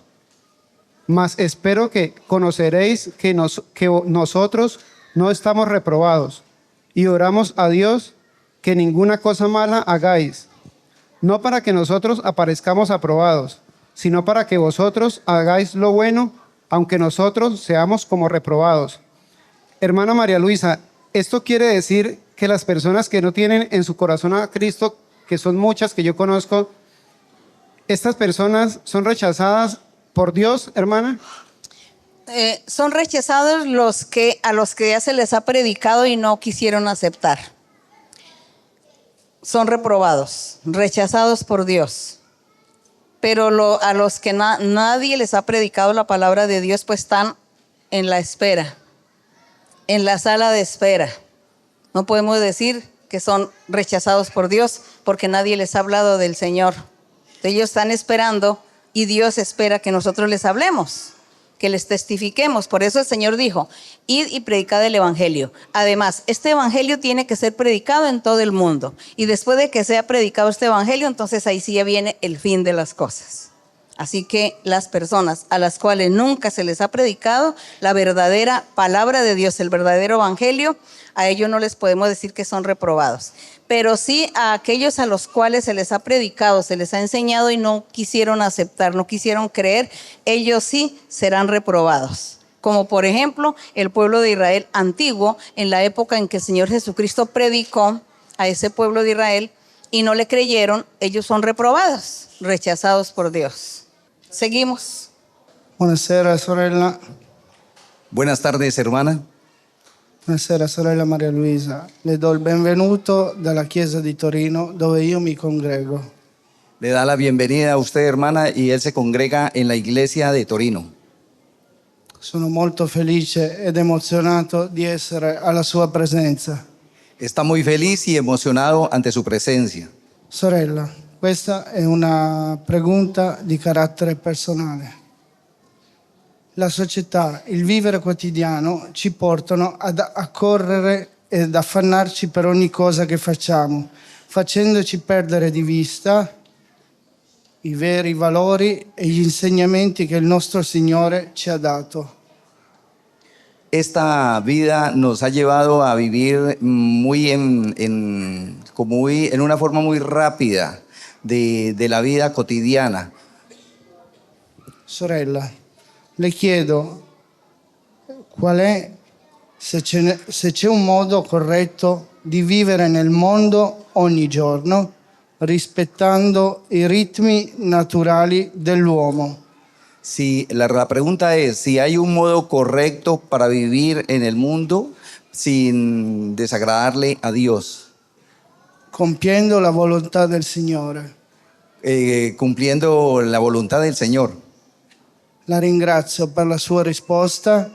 Mas espero que conoceréis que nosotros no estamos reprobados, y oramos a Dios que ninguna cosa mala hagáis, no para que nosotros aparezcamos aprobados, sino para que vosotros hagáis lo bueno, aunque nosotros seamos como reprobados. Hermana María Luisa, esto quiere decir que las personas que no tienen en su corazón a Cristo, que son muchas que yo conozco, ¿estas personas son rechazadas por Dios, hermana? Son rechazados a los que ya se les ha predicado y no quisieron aceptar. Son reprobados, rechazados por Dios. Pero a los que nadie les ha predicado la palabra de Dios, pues están en la espera, en la sala de espera. No podemos decir que son rechazados por Dios porque nadie les ha hablado del Señor. Ellos están esperando y Dios espera que nosotros les hablemos, que les testifiquemos. Por eso el Señor dijo, id y predicad el evangelio. Además, este evangelio tiene que ser predicado en todo el mundo. Y después de que sea predicado este evangelio, entonces ahí sí ya viene el fin de las cosas. Así que las personas a las cuales nunca se les ha predicado la verdadera palabra de Dios, el verdadero evangelio, a ellos no les podemos decir que son reprobados. Pero sí a aquellos a los cuales se les ha predicado, se les ha enseñado y no quisieron aceptar, no quisieron creer, ellos sí serán reprobados. Como por ejemplo el pueblo de Israel antiguo, en la época en que el Señor Jesucristo predicó a ese pueblo de Israel y no le creyeron, ellos son reprobados, rechazados por Dios. Seguimos. Buonasera sorella. Buenas tardes, hermana. Buonasera sorella Maria Luisa. Le do il benvenuto dalla Chiesa di Torino dove io mi congrego. Le da la bienvenida a usted, hermana, y él se congrega en la iglesia de Torino. Sono molto felice ed emozionato di essere alla sua presenza. Está muy feliz y emocionado ante su presencia. Sorella, questa è una pregunta di carattere personale. La società, il vivere quotidiano ci portano a correre ed affannarci per ogni cosa che facciamo, facendoci perdere di vista i veri valori e gli insegnamenti che il nostro Signore ci ha dato. Esta vida nos ha llevado a vivir muy en una forma muy rápida de la vida cotidiana. Sorella, le chiedo qual è, se c'è un modo corretto di vivere nel mondo ogni giorno, rispettando i ritmi naturali dell'uomo. Si, la pregunta es si hay un modo correcto para vivir en el mundo sin desagradarle a Dios. Compiendo la volontà del Signore. Cumpliendo la voluntad del Señor. La ringrazio per la sua risposta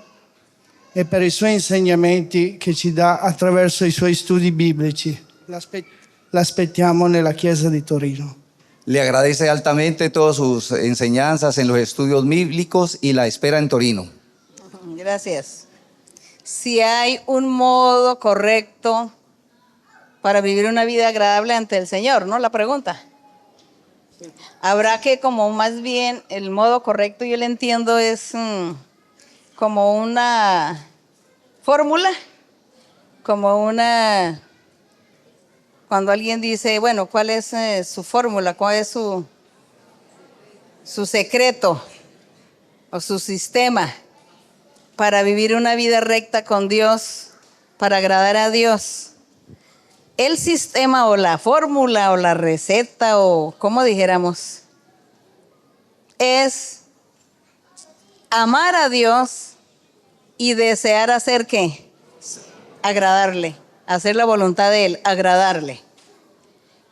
e per i suoi insegnamenti che ci dà attraverso i suoi studi biblici. L'aspettiamo nella Chiesa di Torino. Le agradece altamente todas sus enseñanzas en los estudios bíblicos y la espera en Torino. Gracias. Si hay un modo correcto para vivir una vida agradable ante el Señor, ¿no? La pregunta. Habrá que como más bien el modo correcto, yo le entiendo, es como una fórmula, como una... Cuando alguien dice, bueno, ¿cuál es su fórmula? ¿Cuál es su secreto o su sistema para vivir una vida recta con Dios, para agradar a Dios? El sistema o la fórmula o la receta o como dijéramos, es amar a Dios y desear hacer ¿qué? Agradarle. Hacer la voluntad de Él, agradarle.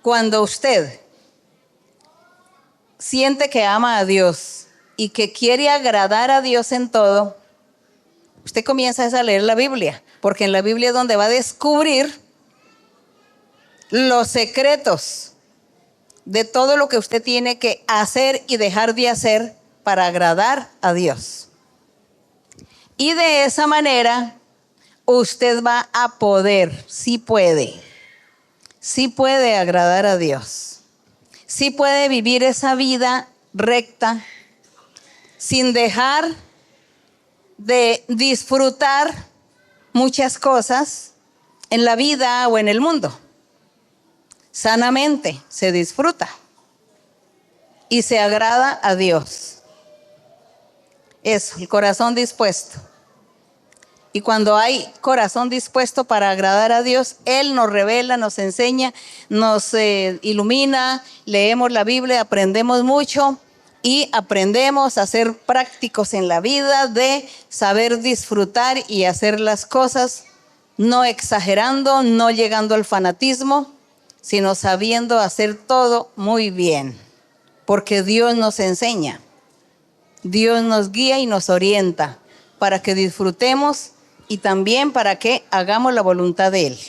Cuando usted siente que ama a Dios y que quiere agradar a Dios en todo, usted comienza a leer la Biblia, porque en la Biblia es donde va a descubrir los secretos de todo lo que usted tiene que hacer y dejar de hacer para agradar a Dios. Y de esa manera usted va a poder, sí puede agradar a Dios. Sí puede vivir esa vida recta sin dejar de disfrutar muchas cosas en la vida o en el mundo. Sanamente se disfruta y se agrada a Dios. Eso, el corazón dispuesto. Y cuando hay corazón dispuesto para agradar a Dios, Él nos revela, nos enseña, nos ilumina, leemos la Biblia, aprendemos mucho y aprendemos a ser prácticos en la vida de saber disfrutar y hacer las cosas, no exagerando, no llegando al fanatismo, sino sabiendo hacer todo muy bien, porque Dios nos enseña, Dios nos guía y nos orienta para que disfrutemos y también para que hagamos la voluntad de Él.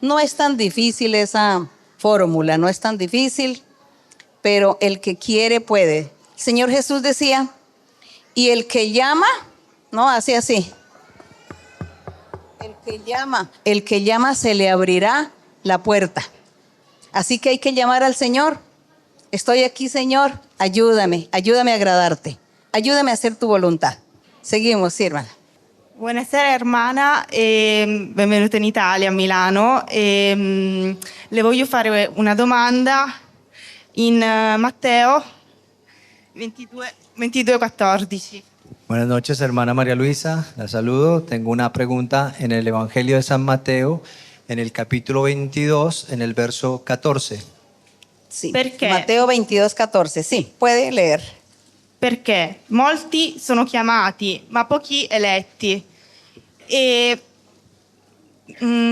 No es tan difícil esa fórmula, no es tan difícil, pero el que quiere puede. El Señor Jesús decía, y el que llama, no, hace así. El que llama se le abrirá la puerta. Así que hay que llamar al Señor. Estoy aquí, Señor, ayúdame a agradarte. Ayúdame a hacer tu voluntad. Seguimos, sí, hermana. Buonasera hermana, benvenuta in Italia, a Milano. Le voglio fare una domanda in Matteo 22:14. Buenas noches, hermana María Luisa. La saludo. Tengo una pregunta en el Evangelio de San Mateo, en el capítulo 22, en el verso 14. Sí. Mateo 22:14. Sí, puede leer. Perché molti sono chiamati, ma pochi eletti. E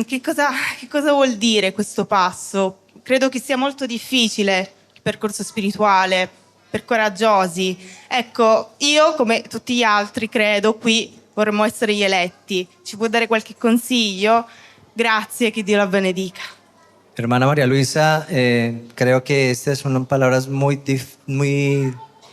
che cosa vuol dire questo passo? Credo che sia molto difficile il percorso spirituale, per coraggiosi. Ecco, io come tutti gli altri credo qui vorremmo essere gli eletti. Ci può dare qualche consiglio? Grazie, che Dio la benedica. Hermana María Luisa, creo que estas son palabras muy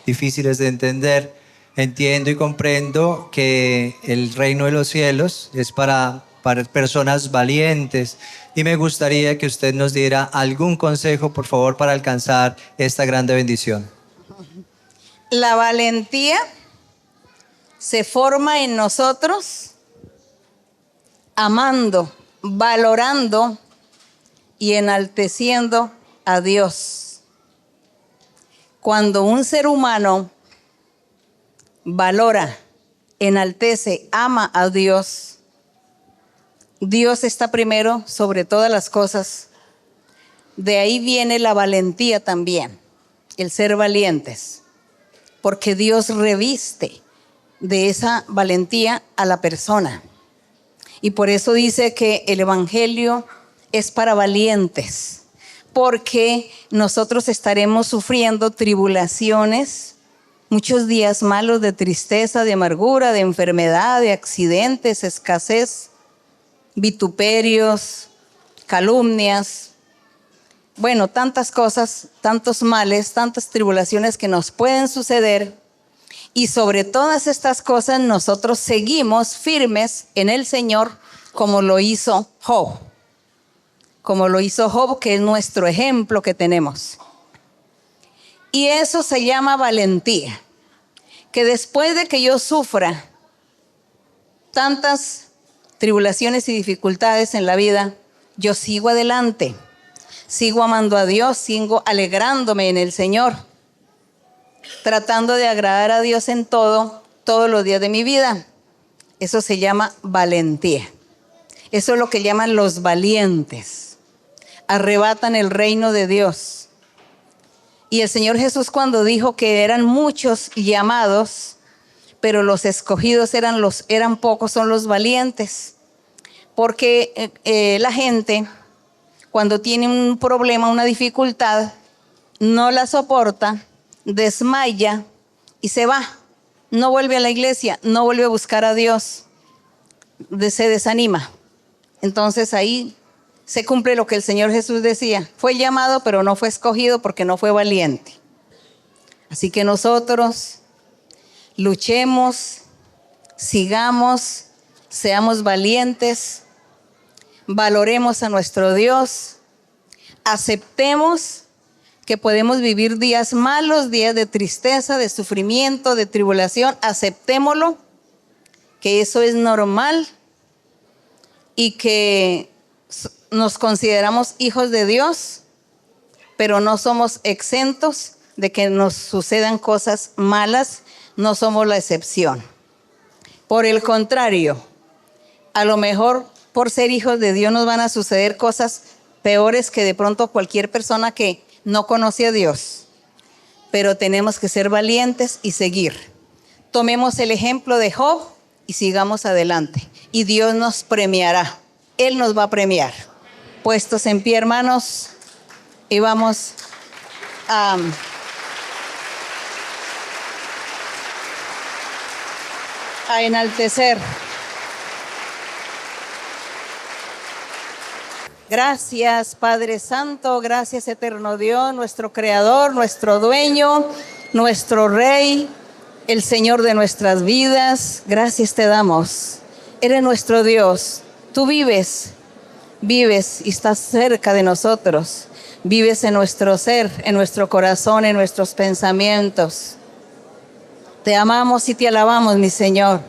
difíciles de entender. Entiendo y comprendo que el reino de los cielos es para personas valientes y me gustaría que usted nos diera algún consejo, por favor, para alcanzar esta grande bendición. La valentía se forma en nosotros amando, valorando y enalteciendo a Dios. Cuando un ser humano valora, enaltece, ama a Dios, Dios está primero sobre todas las cosas. De ahí viene la valentía también, el ser valientes, porque Dios reviste de esa valentía a la persona. Y por eso dice que el Evangelio es para valientes, porque nosotros estaremos sufriendo tribulaciones, muchos días malos de tristeza, de amargura, de enfermedad, de accidentes, escasez, vituperios, calumnias. Bueno, tantas cosas, tantos males, tantas tribulaciones que nos pueden suceder. Y sobre todas estas cosas nosotros seguimos firmes en el Señor como lo hizo Job. Como lo hizo Job, que es nuestro ejemplo que tenemos. Y eso se llama valentía. Que después de que yo sufra tantas tribulaciones y dificultades en la vida, yo sigo adelante. Sigo amando a Dios, sigo alegrándome en el Señor. Tratando de agradar a Dios en todos los días de mi vida. Eso se llama valentía. Eso es lo que llaman los valientes. Arrebatan el reino de Dios. Y el Señor Jesús, cuando dijo que eran muchos llamados, pero los escogidos eran pocos, son los valientes. Porque la gente, cuando tiene un problema, una dificultad, no la soporta, desmaya y se va. No vuelve a la iglesia, no vuelve a buscar a Dios. Se desanima. Entonces ahí se cumple lo que el Señor Jesús decía. Fue llamado, pero no fue escogido porque no fue valiente. Así que nosotros luchemos, sigamos, seamos valientes, valoremos a nuestro Dios, aceptemos que podemos vivir días malos, días de tristeza, de sufrimiento, de tribulación. Aceptémoslo, que eso es normal y que nos consideramos hijos de Dios, pero no somos exentos de que nos sucedan cosas malas, no somos la excepción. Por el contrario, a lo mejor por ser hijos de Dios nos van a suceder cosas peores que de pronto cualquier persona que no conoce a Dios. Pero tenemos que ser valientes y seguir. Tomemos el ejemplo de Job y sigamos adelante. Y Dios nos premiará. Él nos va a premiar. Puestos en pie, hermanos, y vamos a enaltecer. Gracias, Padre Santo, gracias, eterno Dios, nuestro Creador, nuestro Dueño, nuestro Rey, el Señor de nuestras vidas. Gracias te damos. Eres nuestro Dios. Tú vives y estás cerca de nosotros. Vives en nuestro ser, en nuestro corazón, en nuestros pensamientos. Te amamos y te alabamos, mi Señor.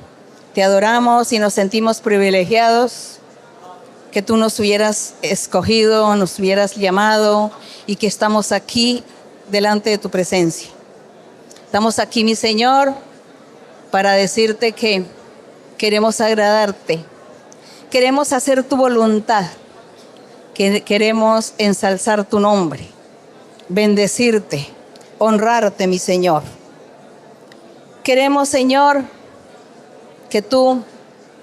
Te adoramos y nos sentimos privilegiados que tú nos hubieras escogido, nos hubieras llamado y que estamos aquí delante de tu presencia. Estamos aquí, mi Señor, para decirte que queremos agradarte, queremos hacer tu voluntad, que queremos ensalzar tu nombre, bendecirte, honrarte, mi Señor. Queremos, Señor, que tú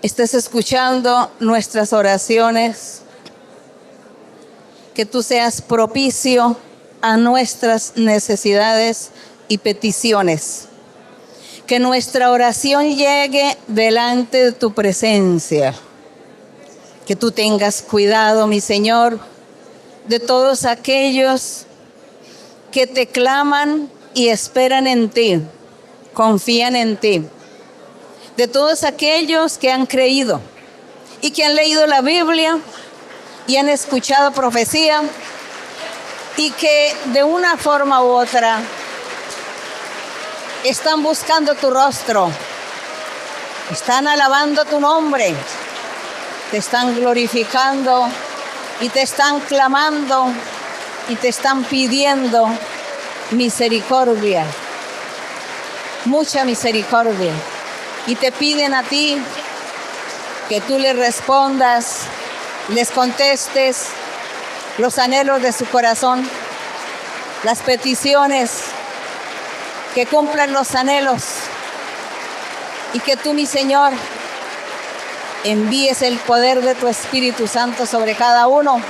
estés escuchando nuestras oraciones, que tú seas propicio a nuestras necesidades y peticiones. Que nuestra oración llegue delante de tu presencia. Que tú tengas cuidado, mi Señor, de todos aquellos que te claman y esperan en ti, confían en ti. De todos aquellos que han creído y que han leído la Biblia y han escuchado profecía y que de una forma u otra están buscando tu rostro, están alabando tu nombre, te están glorificando y te están clamando y te están pidiendo misericordia, mucha misericordia. Y te piden a ti que tú les respondas, les contestes los anhelos de su corazón, las peticiones, que cumplan los anhelos y que tú, mi Señor, envíes el poder de tu Espíritu Santo sobre cada uno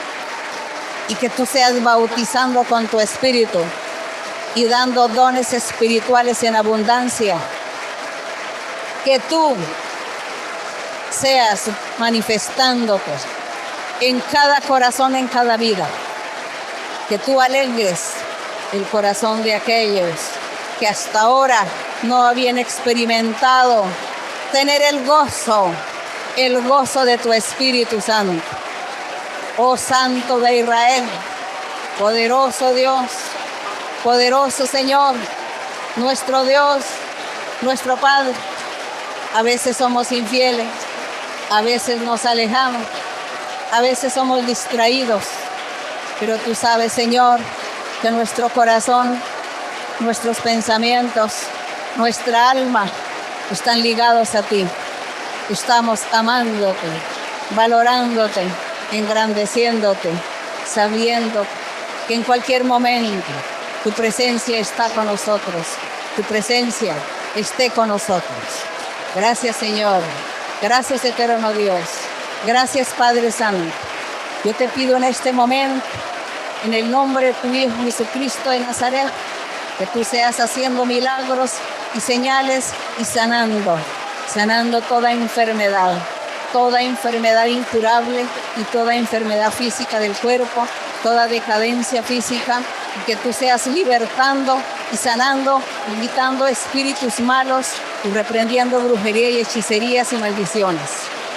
y que tú seas bautizando con tu Espíritu y dando dones espirituales en abundancia. Que tú seas manifestándote en cada corazón, en cada vida. Que tú alegres el corazón de aquellos que hasta ahora no habían experimentado tener el gozo de tu Espíritu Santo. Oh Santo de Israel, poderoso Dios, poderoso Señor, nuestro Dios, nuestro Padre. A veces somos infieles, a veces nos alejamos, a veces somos distraídos, pero tú sabes, Señor, que nuestro corazón, nuestros pensamientos, nuestra alma están ligados a ti. Estamos amándote, valorándote, engrandeciéndote, sabiendo que en cualquier momento tu presencia está con nosotros, tu presencia esté con nosotros. Gracias, Señor. Gracias, eterno Dios. Gracias, Padre Santo. Yo te pido en este momento, en el nombre de tu Hijo Jesucristo de Nazaret, que tú seas haciendo milagros y señales y sanando toda enfermedad incurable y toda enfermedad física del cuerpo, toda decadencia física, y que tú seas libertando y sanando, quitando espíritus malos y reprendiendo brujería y hechicerías y maldiciones.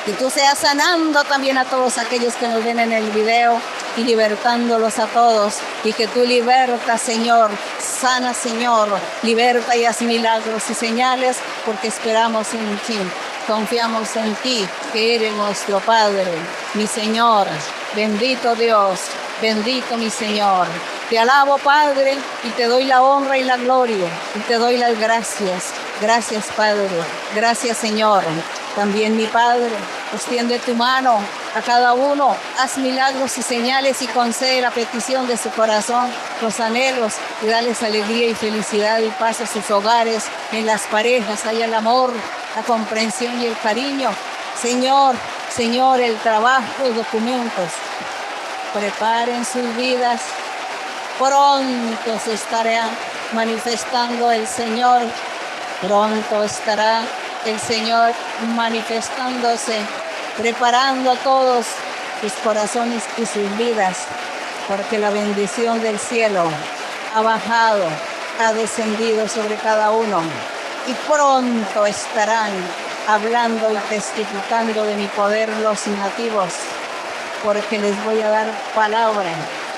Que tú seas sanando también a todos aquellos que nos ven en el video y libertándolos a todos. Y que tú libertas, Señor, sana, Señor, liberta y haz milagros y señales, porque esperamos en ti, confiamos en ti, que eres nuestro Padre, mi Señor. Bendito Dios, bendito mi Señor. Te alabo, Padre, y te doy la honra y la gloria, y te doy las gracias. Gracias, Padre. Gracias, Señor. También, mi Padre, extiende tu mano a cada uno. Haz milagros y señales y concede la petición de su corazón, los anhelos, y dales alegría y felicidad y paz a sus hogares. En las parejas haya el amor, la comprensión y el cariño. Señor, el trabajo, los documentos. Preparen sus vidas. Pronto se estará manifestando el Señor. Pronto estará el Señor manifestándose, preparando a todos sus corazones y sus vidas, porque la bendición del cielo ha bajado, ha descendido sobre cada uno y pronto estarán hablando y testificando de mi poder los nativos, porque les voy a dar palabra,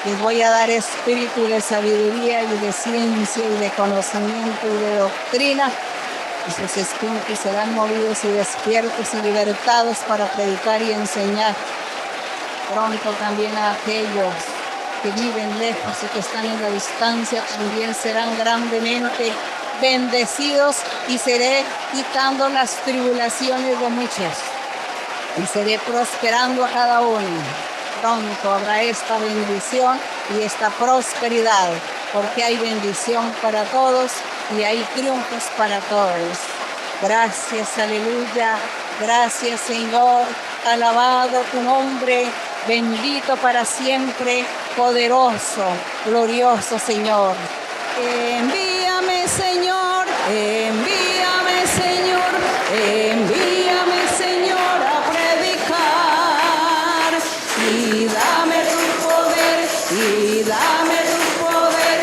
les voy a dar espíritu de sabiduría y de ciencia y de conocimiento y de doctrina, y sus espíritus serán movidos y despiertos y libertados para predicar y enseñar. Pronto también a aquellos que viven lejos y que están en la distancia también serán grandemente bendecidos, y seré quitando las tribulaciones de muchos y seré prosperando a cada uno. Pronto habrá esta bendición y esta prosperidad, porque hay bendición para todos y hay triunfos para todos. Gracias, aleluya. Gracias, Señor. Alabado tu nombre. Bendito para siempre, poderoso, glorioso Señor. Envíame, Señor, envíame, Señor, envíame, Señor, a predicar. Y dame tu poder, y dame tu poder,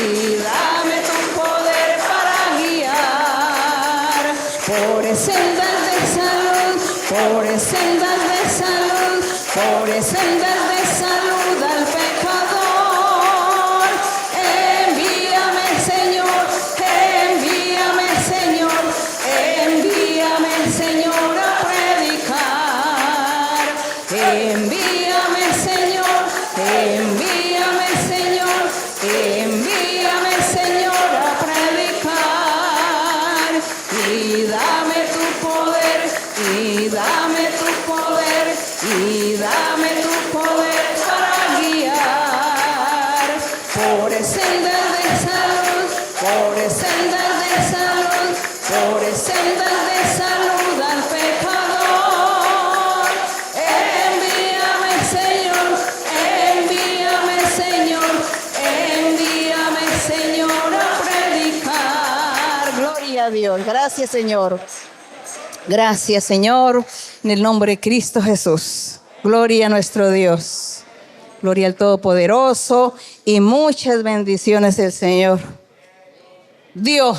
y dame tu poder para guiar. Por sendas de salud, por sendas de salud, por sendas de salud al pecador. Envíame, Señor, envíame, Señor, envíame, Señor, a predicar. Envíame, Señor, envíame, Señor, envíame, Señor, a predicar. Y dame tu poder, y dame tu poder, y dame tu poder para guiar. Por sendas de salud, por sendas de salud, por sendas de salud al pecador. Envíame, Señor, envíame, Señor, envíame, Señor, a predicar. Gloria a Dios. Gracias, Señor. Gracias, Señor, en el nombre de Cristo Jesús. Gloria a nuestro Dios. Gloria al Todopoderoso y muchas bendiciones del Señor. Dio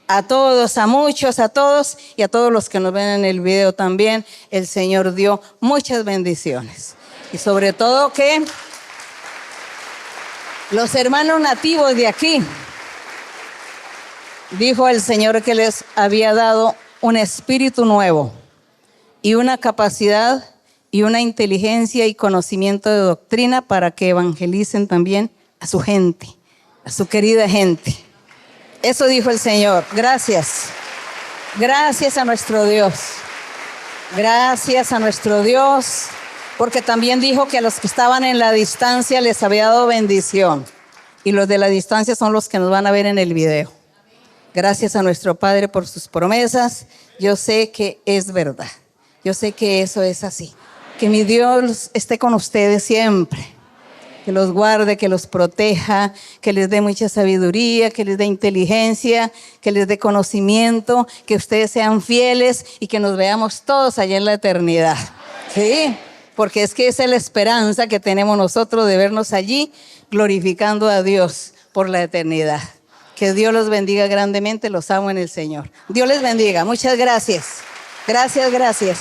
a todos, a muchos, a todos y a todos los que nos ven en el video también. El Señor dio muchas bendiciones. Y sobre todo que los hermanos nativos de aquí, dijo el Señor que les había dado un espíritu nuevo y una capacidad y una inteligencia y conocimiento de doctrina para que evangelicen también a su gente, a su querida gente. Eso dijo el Señor. Gracias. Gracias a nuestro Dios. Gracias a nuestro Dios, porque también dijo que a los que estaban en la distancia les había dado bendición. Y los de la distancia son los que nos van a ver en el video. Gracias a nuestro Padre por sus promesas. Yo sé que es verdad. Yo sé que eso es así. Que mi Dios esté con ustedes siempre. Que los guarde, que los proteja, que les dé mucha sabiduría, que les dé inteligencia, que les dé conocimiento, que ustedes sean fieles y que nos veamos todos allá en la eternidad. ¿Sí? Porque es que esa es la esperanza que tenemos nosotros de vernos allí glorificando a Dios por la eternidad. Que Dios los bendiga grandemente, los amo en el Señor. Dios les bendiga, muchas gracias. Gracias, gracias.